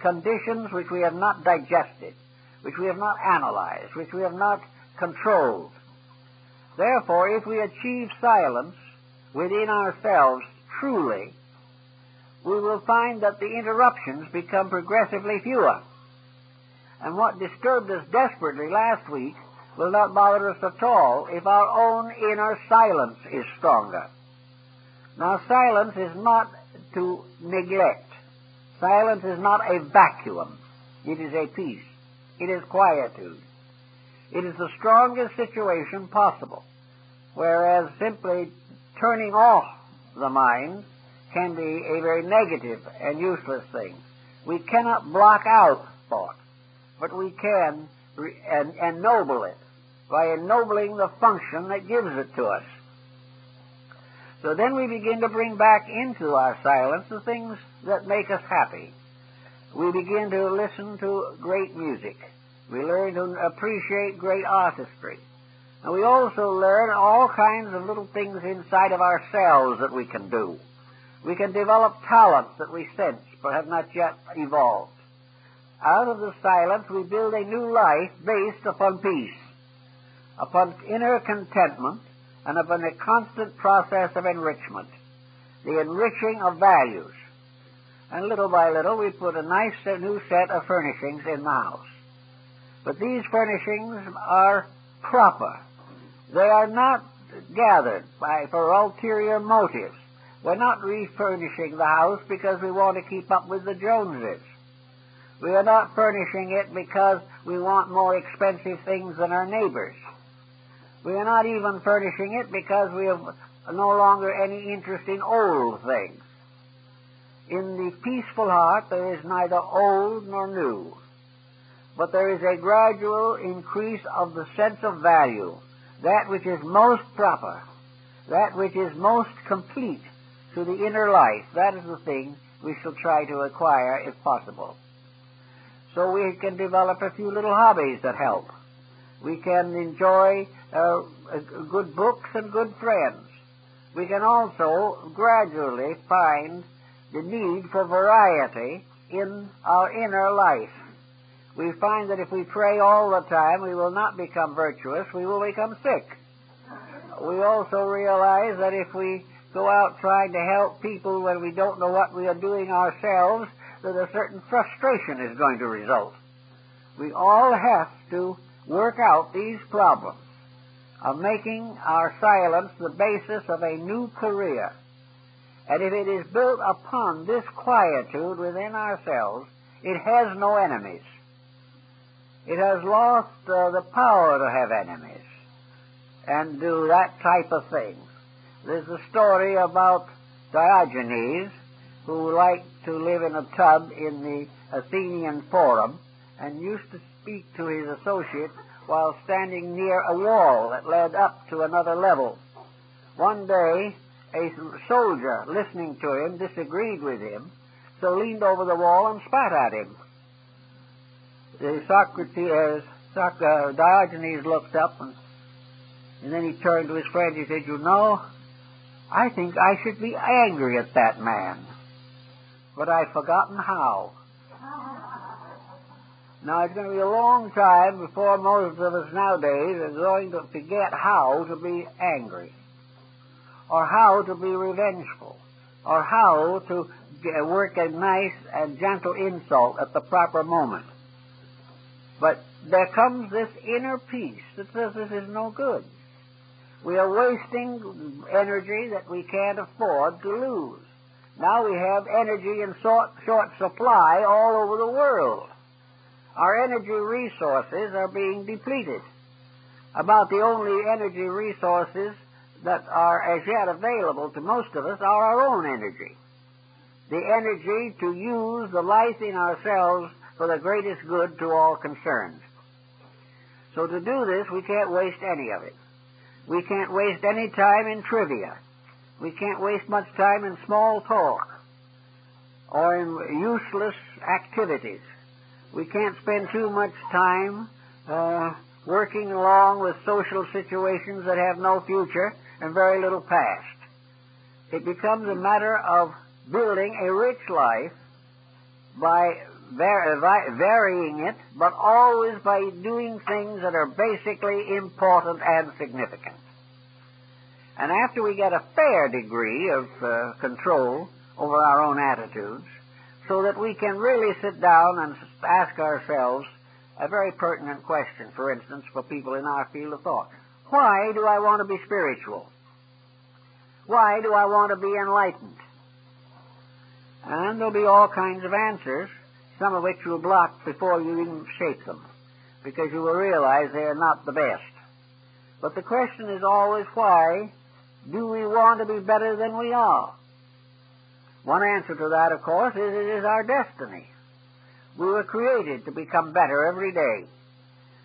conditions which we have not digested, which we have not analyzed, which we have not controlled. Therefore, if we achieve silence within ourselves truly, we will find that the interruptions become progressively fewer. And what disturbed us desperately last week will not bother us at all if our own inner silence is stronger. Now, silence is not to neglect. Silence is not a vacuum. It is a peace. It is quietude. It is the strongest situation possible, whereas simply turning off the mind can be a very negative and useless thing. We cannot block out thought, but we can ennoble it by ennobling the function that gives it to us. So then we begin to bring back into our silence the things that make us happy. We begin to listen to great music. We learn to appreciate great artistry. And we also learn all kinds of little things inside of ourselves that we can do. We can develop talents that we sense but have not yet evolved. out of the silence we build a new life based upon peace, upon inner contentment, and upon a constant process of enrichment, the enriching of values. And little by little we put a nice new set of furnishings in the house. But these furnishings are proper. They are not gathered for ulterior motives. We're not refurnishing the house because we want to keep up with the Joneses. We are not furnishing it because we want more expensive things than our neighbors. We are not even furnishing it because we have no longer any interest in old things. In the peaceful heart there is neither old nor new, but there is a gradual increase of the sense of value, that which is most proper, that which is most complete to the inner life. That is the thing we shall try to acquire if possible. So we can develop a few little hobbies that help. We can enjoy good books and good friends. We can also gradually find the need for variety in our inner life. We find that if we pray all the time, we will not become virtuous, we will become sick. We also realize that if we go out trying to help people when we don't know what we are doing ourselves, that a certain frustration is going to result. We all have to work out these problems of making our silence the basis of a new career. And if it is built upon this quietude within ourselves, it has no enemies. It has lost the power to have enemies and do that type of thing. There's a story about Diogenes, who liked to live in a tub in the Athenian Forum and used to speak to his associates while standing near a wall that led up to another level. One day, a soldier listening to him disagreed with him, so leaned over the wall and spat at him. Diogenes looked up and then he turned to his friend. He said, "You know, I think I should be angry at that man, but I've forgotten how." Now, it's going to be a long time before most of us nowadays are going to forget how to be angry, or how to be revengeful, or how to work a nice and gentle insult at the proper moment. But there comes this inner peace that says this is no good. We are wasting energy that we can't afford to lose. Now we have energy in short supply all over the world. Our energy resources are being depleted. About the only energy resources that are as yet available to most of us are our own energy. The energy to use the life in ourselves for the greatest good to all concerned. So to do this, we can't waste any of it. We can't waste any time in trivia. We can't waste much time in small talk or in useless activities. We can't spend too much time working along with social situations that have no future and very little past. It becomes a matter of building a rich life by varying it, but always by doing things that are basically important and significant. And after we get a fair degree of control over our own attitudes, so that we can really sit down and ask ourselves a very pertinent question, for instance, for people in our field of thought. Why do I want to be spiritual? Why do I want to be enlightened? And there'll be all kinds of answers, some of which you'll block before you even shape them, because you will realize they are not the best. But the question is always, why do we want to be better than we are? One answer to that, of course, is it is our destiny. We were created to become better every day.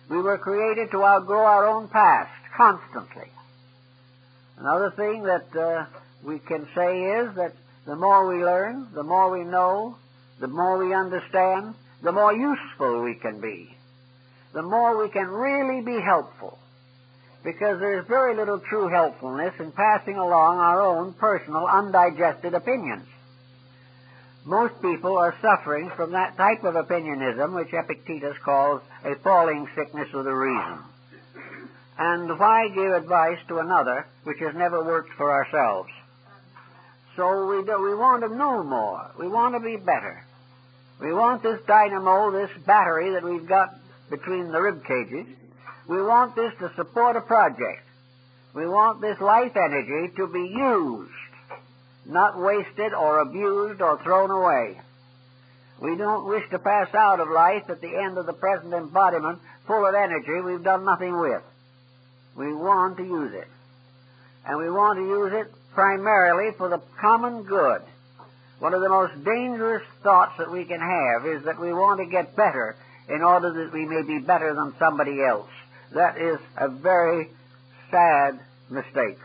We were created to outgrow our own past constantly. Another thing that we can say is that the more we learn, the more we know, the more we understand, the more useful we can be, the more we can really be helpful, because there is very little true helpfulness in passing along our own personal undigested opinions. most people are suffering from that type of opinionism which Epictetus calls a falling sickness of the reason. And why give advice to another which has never worked for ourselves? So we want to know more. We want to be better. We want this dynamo, this battery that we've got between the rib cages. We want this to support a project. We want this life energy to be used, not wasted or abused or thrown away. We don't wish to pass out of life at the end of the present embodiment full of energy we've done nothing with. We want to use it. And we want to use it primarily for the common good. One of the most dangerous thoughts that we can have is that we want to get better in order that we may be better than somebody else. That is a very sad mistake.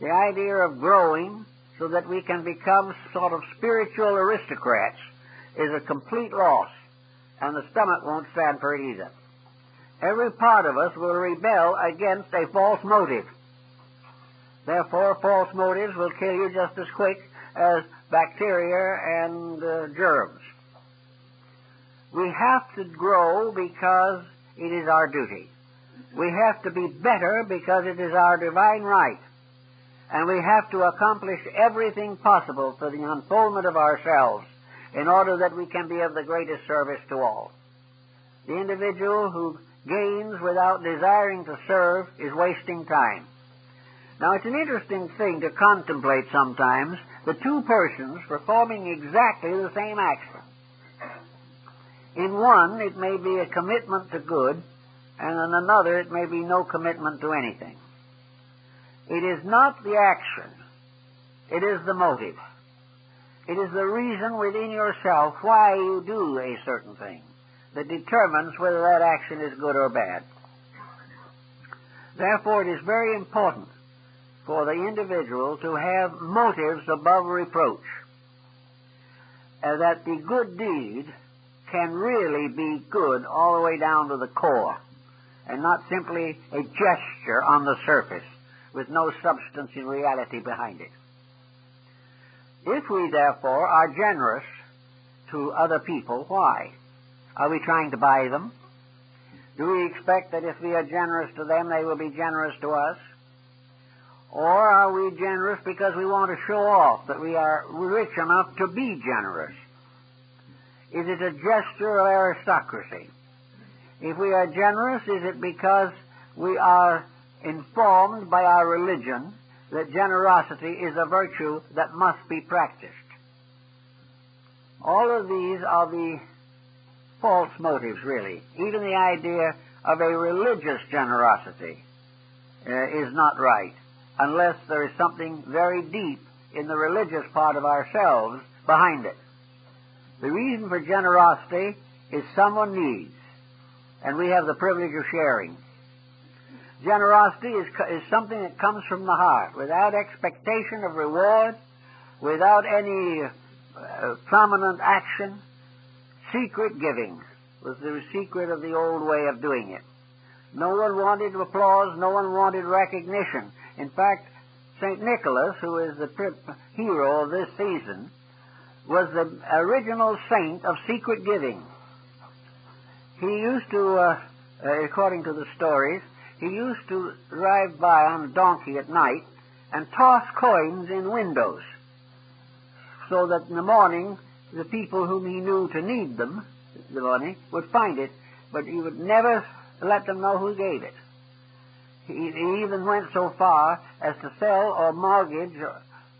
The idea of growing so that we can become sort of spiritual aristocrats is a complete loss, and the stomach won't stand for it either. Every part of us will rebel against a false motive. Therefore, false motives will kill you just as quick as bacteria and germs. We have to grow because it is our duty. We have to be better because it is our divine right. And we have to accomplish everything possible for the unfoldment of ourselves in order that we can be of the greatest service to all. The individual who gains without desiring to serve is wasting time. Now, it's an interesting thing to contemplate sometimes the two persons performing exactly the same action. In one, it may be a commitment to good, and in another, it may be no commitment to anything. It is not the action. It is the motive. It is the reason within yourself why you do a certain thing that determines whether that action is good or bad. Therefore, it is very important for the individual to have motives above reproach, that the good deed can really be good all the way down to the core, and not simply a gesture on the surface with no substance in reality behind it. If we, therefore, are generous to other people, why? Are we trying to buy them? Do we expect that if we are generous to them, they will be generous to us? Or are we generous because we want to show off that we are rich enough to be generous? Is it a gesture of aristocracy? If we are generous, is it because we are informed by our religion that generosity is a virtue that must be practiced? All of these are the false motives, really. Even the idea of a religious generosity is not right, unless there is something very deep in the religious part of ourselves behind it. The reason for generosity is someone needs, and we have the privilege of sharing. Generosity is something that comes from the heart, without expectation of reward, without any prominent action. Secret giving was the secret of the old way of doing it. No one wanted applause, no one wanted recognition. In fact, St. Nicholas, who is the hero of this season, was the original saint of secret giving. He used to, according to the stories, he used to drive by on a donkey at night and toss coins in windows so that in the morning the people whom he knew to need them, the money, would find it, but he would never let them know who gave it. He even went so far as to sell or mortgage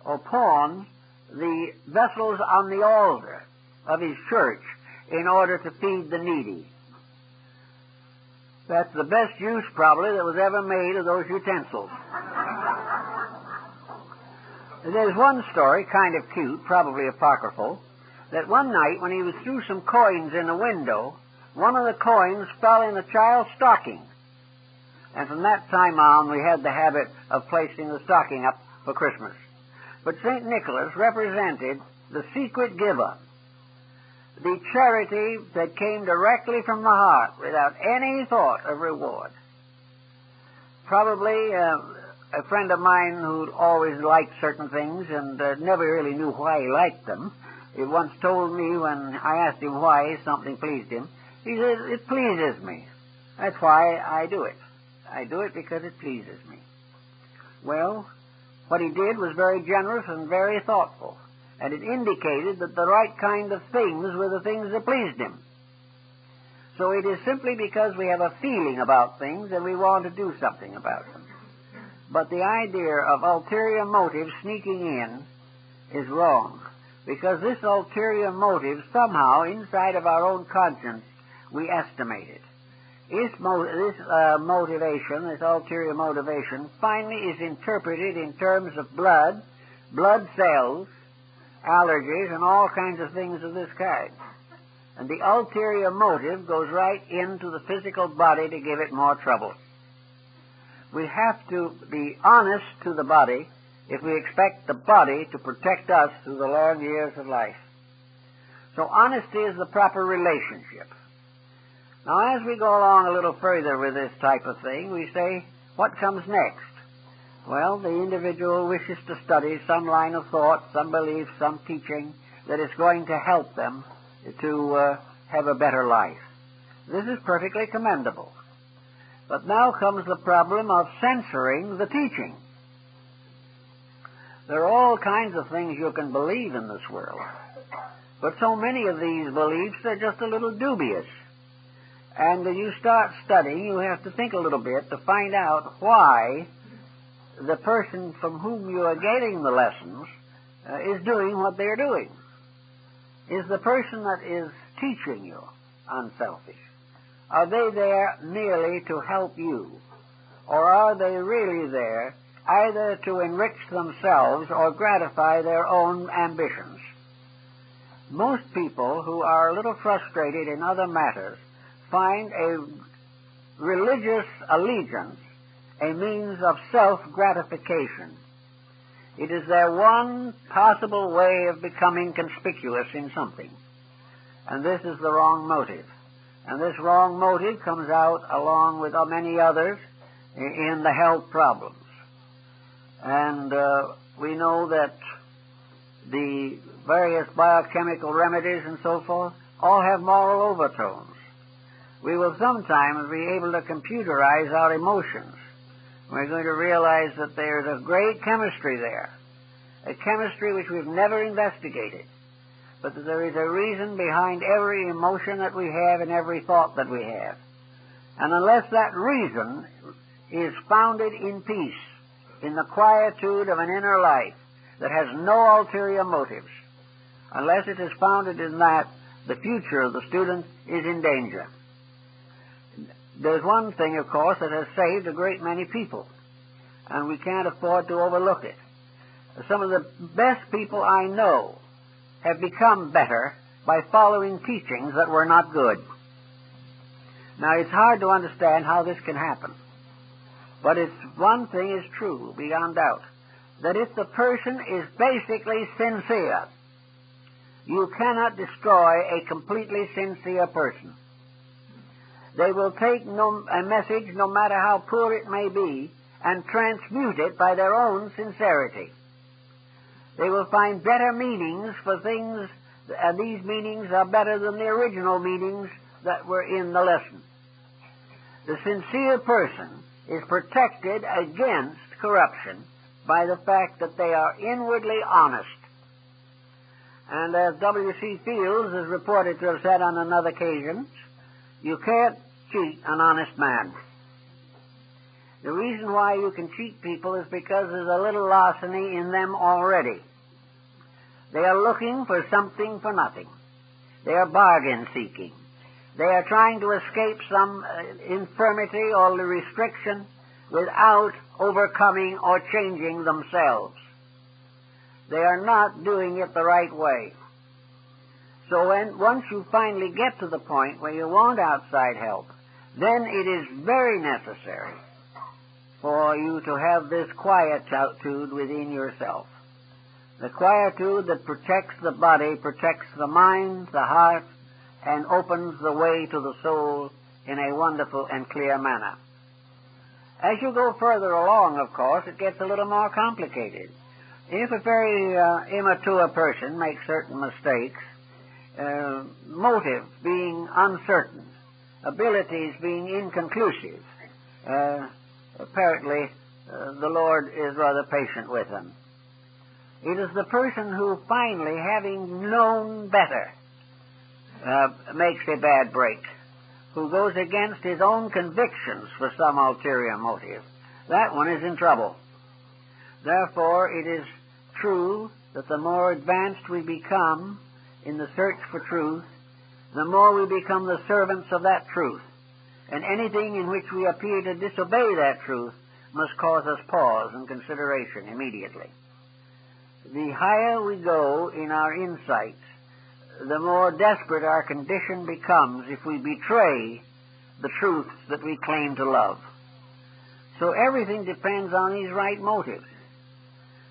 or pawn the vessels on the altar of his church in order to feed the needy. That's the best use, probably, that was ever made of those utensils. There's one story, kind of cute, probably apocryphal, that one night when he was threw some coins in a window, one of the coins fell in a child's stocking. And from that time on, we had the habit of placing the stocking up for Christmas. But St. Nicholas represented the secret giver, the charity that came directly from the heart without any thought of reward. Probably a friend of mine who'd always liked certain things and never really knew why he liked them He once told me when I asked him why something pleased him, he said, "It pleases me. That's why I do it. I do it because it pleases me." Well, what he did was very generous and very thoughtful, and it indicated that the right kind of things were the things that pleased him. So it is simply because we have a feeling about things and we want to do something about them. But the idea of ulterior motive sneaking in is wrong, because this ulterior motive somehow inside of our own conscience we estimate it. This motivation, this ulterior motivation, finally is interpreted in terms of blood cells, allergies, and all kinds of things of this kind. And the ulterior motive goes right into the physical body to give it more trouble. We have to be honest to the body if we expect the body to protect us through the long years of life. So honesty is the proper relationship. Now, as we go along a little further with this type of thing, we say, what comes next? Well, the individual wishes to study some line of thought, some belief, some teaching that is going to help them to have a better life. This is perfectly commendable. But now comes the problem of censoring the teaching. There are all kinds of things you can believe in this world, but so many of these beliefs are just a little dubious. And when you start studying, you have to think a little bit to find out why the person from whom you are getting the lessons is doing what they're doing. Is the person that is teaching you unselfish? Are they there merely to help you? Or are they really there either to enrich themselves or gratify their own ambitions? Most people who are a little frustrated in other matters find a religious allegiance a means of self-gratification. It is their one possible way of becoming conspicuous in something. And this is the wrong motive. And this wrong motive comes out along with many others in the health problems. And we know that the various biochemical remedies and so forth all have moral overtones. We will sometimes be able to computerize our emotions. We're going to realize that there's a great chemistry there, a chemistry which we've never investigated, but that there is a reason behind every emotion that we have and every thought that we have. And unless that reason is founded in peace, in the quietude of an inner life that has no ulterior motives, unless it is founded in that, the future of the student is in danger. There's one thing, of course, that has saved a great many people, and we can't afford to overlook it. Some of the best people I know have become better by following teachings that were not good. Now, it's hard to understand how this can happen, but one thing is true, beyond doubt, that if the person is basically sincere, you cannot destroy a completely sincere person. They will take a message, no matter how poor it may be, and transmute it by their own sincerity. They will find better meanings for things, and these meanings are better than the original meanings that were in the lesson. The sincere person is protected against corruption by the fact that they are inwardly honest. And as W.C. Fields is reported to have said on another occasion, you can't cheat an honest man. The reason why you can cheat people is because there's a little larceny in them already. They are looking for something for nothing. They are bargain seeking. They are trying to escape some infirmity or restriction without overcoming or changing themselves. They are not doing it the right way. So once you finally get to the point where you want outside help, then it is very necessary for you to have this quietude within yourself. The quietude that protects the body, protects the mind, the heart, and opens the way to the soul in a wonderful and clear manner. As you go further along, of course, it gets a little more complicated. If a very immature person makes certain mistakes, motive being uncertain, abilities being inconclusive, apparently the Lord is rather patient with them. It is the person who finally, having known better, makes a bad break, who goes against his own convictions for some ulterior motive. That one is in trouble. Therefore, it is true that the more advanced we become in the search for truth, the more we become the servants of that truth. And anything in which we appear to disobey that truth must cause us pause and consideration immediately. The higher we go in our insights, the more desperate our condition becomes if we betray the truths that we claim to love. So everything depends on these right motives.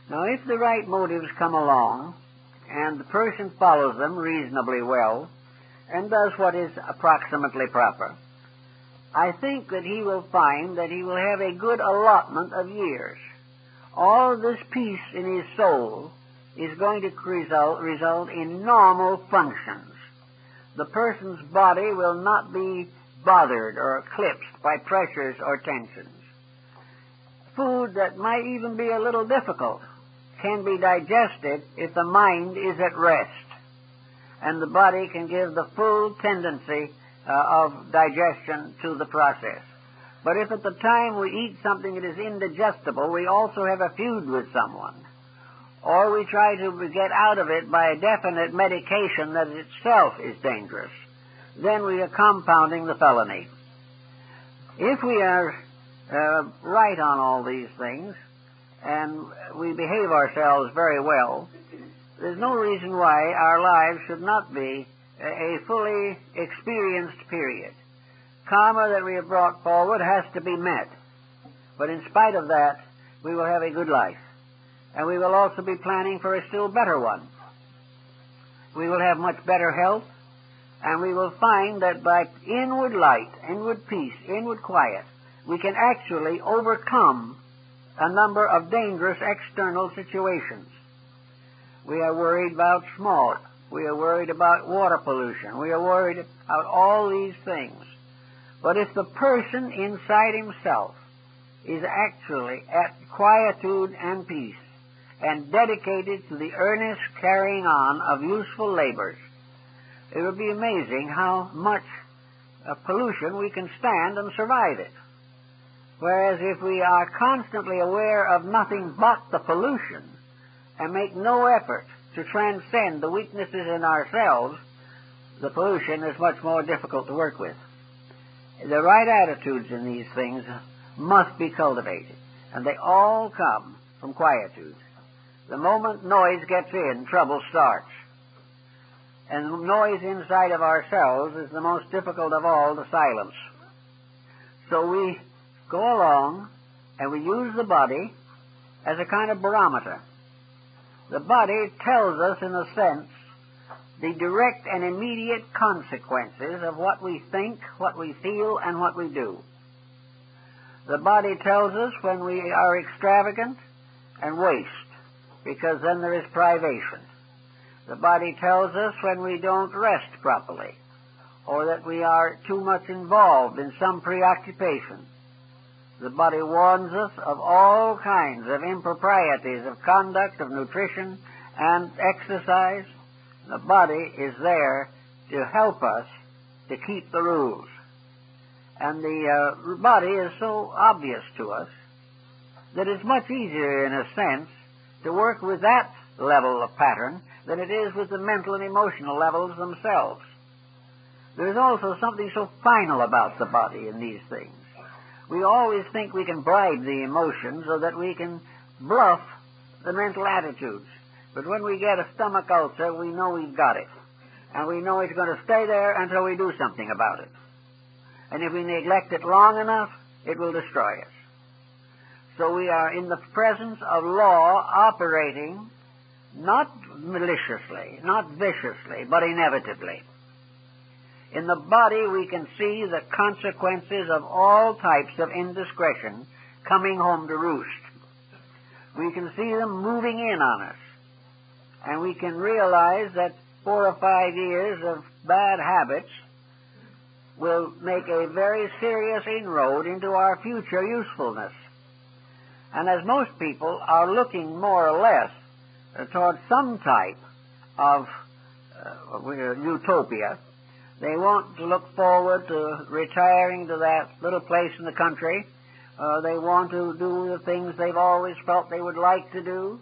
Now, if the right motives come along, and the person follows them reasonably well, and does what is approximately proper, I think that he will find that he will have a good allotment of years. All this peace in his soul is going to result in normal functions. The person's body will not be bothered or eclipsed by pressures or tensions. Food that might even be a little difficult can be digested if the mind is at rest, and the body can give the full tendency of digestion to the process. But if at the time we eat something that is indigestible, we also have a feud with someone, or we try to get out of it by a definite medication that itself is dangerous, then we are compounding the felony. If we are right on all these things, and we behave ourselves very well, there's no reason why our lives should not be a fully experienced period. Karma that we have brought forward has to be met. But in spite of that, we will have a good life. And we will also be planning for a still better one. We will have much better health, and we will find that by inward light, inward peace, inward quiet, we can actually overcome a number of dangerous external situations. We are worried about smog. We are worried about water pollution. We are worried about all these things. But if the person inside himself is actually at quietude and peace and dedicated to the earnest carrying on of useful labors, it will be amazing how much pollution we can stand and survive it. Whereas if we are constantly aware of nothing but the pollution and make no effort to transcend the weaknesses in ourselves, the pollution is much more difficult to work with. The right attitudes in these things must be cultivated, and they all come from quietude. The moment noise gets in, trouble starts. And the noise inside of ourselves is the most difficult of all to silence. So we go along and we use the body as a kind of barometer. The body tells us, in a sense, the direct and immediate consequences of what we think, what we feel, and what we do. The body tells us when we are extravagant and waste, because then there is privation. The body tells us when we don't rest properly, or that we are too much involved in some preoccupation. The body warns us of all kinds of improprieties of conduct, of nutrition, and exercise. The body is there to help us to keep the rules. And the body is so obvious to us that it's much easier, in a sense, to work with that level of pattern than it is with the mental and emotional levels themselves. There's also something so final about the body in these things. We always think we can bribe the emotions so that we can bluff the mental attitudes. But when we get a stomach ulcer, we know we've got it. And we know it's going to stay there until we do something about it. And if we neglect it long enough, it will destroy us. So we are in the presence of law operating not maliciously, not viciously, but inevitably. In the body we can see the consequences of all types of indiscretion coming home to roost. we can see them moving in on us. And we can realize that 4 or 5 years of bad habits will make a very serious inroad into our future usefulness. And as most people are looking more or less towards some type of utopia, they want to look forward to retiring to that little place in the country. They want to do the things they've always felt they would like to do.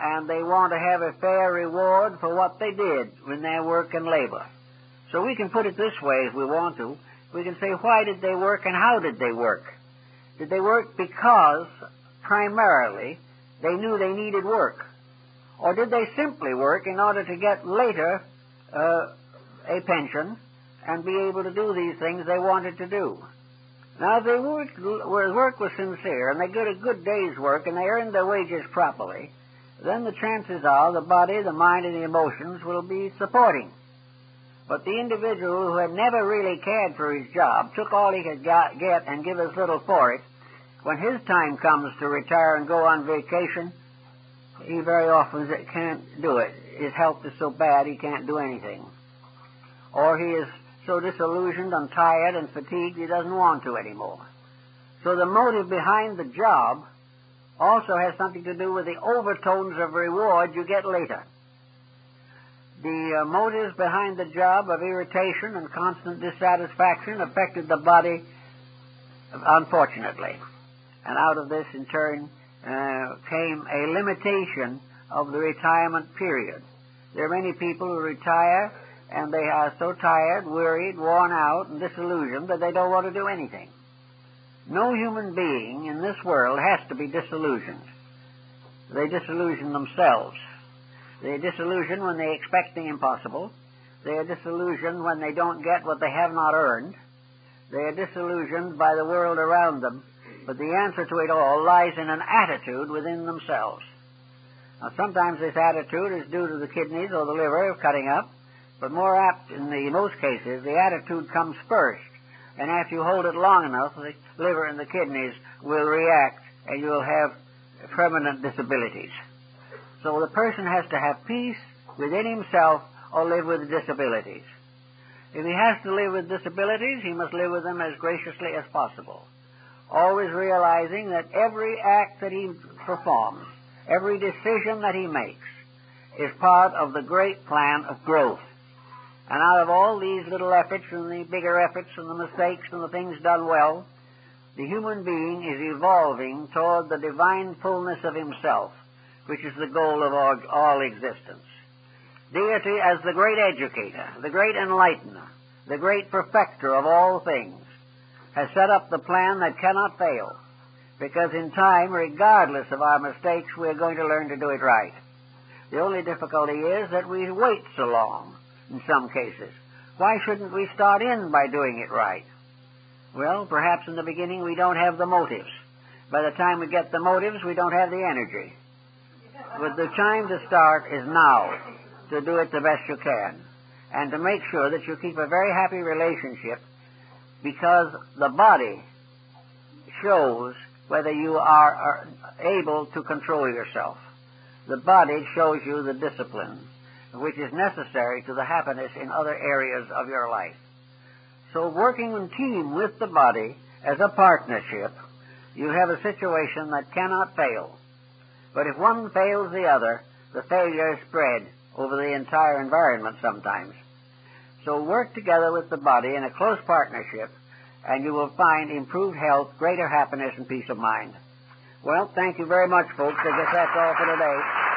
And they want to have a fair reward for what they did in their work and labor. So we can put it this way if we want to. We can say, why did they work and how did they work? Did they work because, primarily, they knew they needed work? Or did they simply work in order to get later a pension and be able to do these things they wanted to do? Now, if their work was sincere and they did a good day's work and they earned their wages properly, then the chances are the body, the mind, and the emotions will be supporting. But the individual who had never really cared for his job, took all he could get and give as little for it, when his time comes to retire and go on vacation, he very often can't do it. His health is so bad he can't do anything. Or he is so disillusioned and tired and fatigued he doesn't want to anymore. So the motive behind the job also has something to do with the overtones of reward you get later. The motives behind the job of irritation and constant dissatisfaction affected the body, unfortunately. And out of this, in turn, came a limitation of the retirement period. There are many people who retire, and they are so tired, worried, worn out, and disillusioned that they don't want to do anything. No human being in this world has to be disillusioned. They disillusion themselves. They are disillusioned when they expect the impossible. They are disillusioned when they don't get what they have not earned. They are disillusioned by the world around them. But the answer to it all lies in an attitude within themselves. Now, sometimes this attitude is due to the kidneys or the liver cutting up, but more apt in most cases, the attitude comes first. And after you hold it long enough, the liver and the kidneys will react, and you'll have permanent disabilities. So the person has to have peace within himself or live with disabilities. If he has to live with disabilities, he must live with them as graciously as possible, always realizing that every act that he performs, every decision that he makes, is part of the great plan of growth. And out of all these little efforts and the bigger efforts and the mistakes and the things done well, the human being is evolving toward the divine fullness of himself, which is the goal of all existence. Deity as the great educator, the great enlightener, the great perfecter of all things, has set up the plan that cannot fail, because in time, regardless of our mistakes, we're going to learn to do it right. The only difficulty is that we wait so long. In some cases. Why shouldn't we start in by doing it right? Well, perhaps in the beginning we don't have the motives. By the time we get the motives, we don't have the energy. But the time to start is now, to do it the best you can, and to make sure that you keep a very happy relationship, because the body shows whether you are able to control yourself. The body shows you the discipline which is necessary to the happiness in other areas of your life. So working in team with the body as a partnership, you have a situation that cannot fail. But if one fails the other, the failure is spread over the entire environment sometimes. So work together with the body in a close partnership, and you will find improved health, greater happiness, and peace of mind. Well, thank you very much, folks. I guess that's all for today.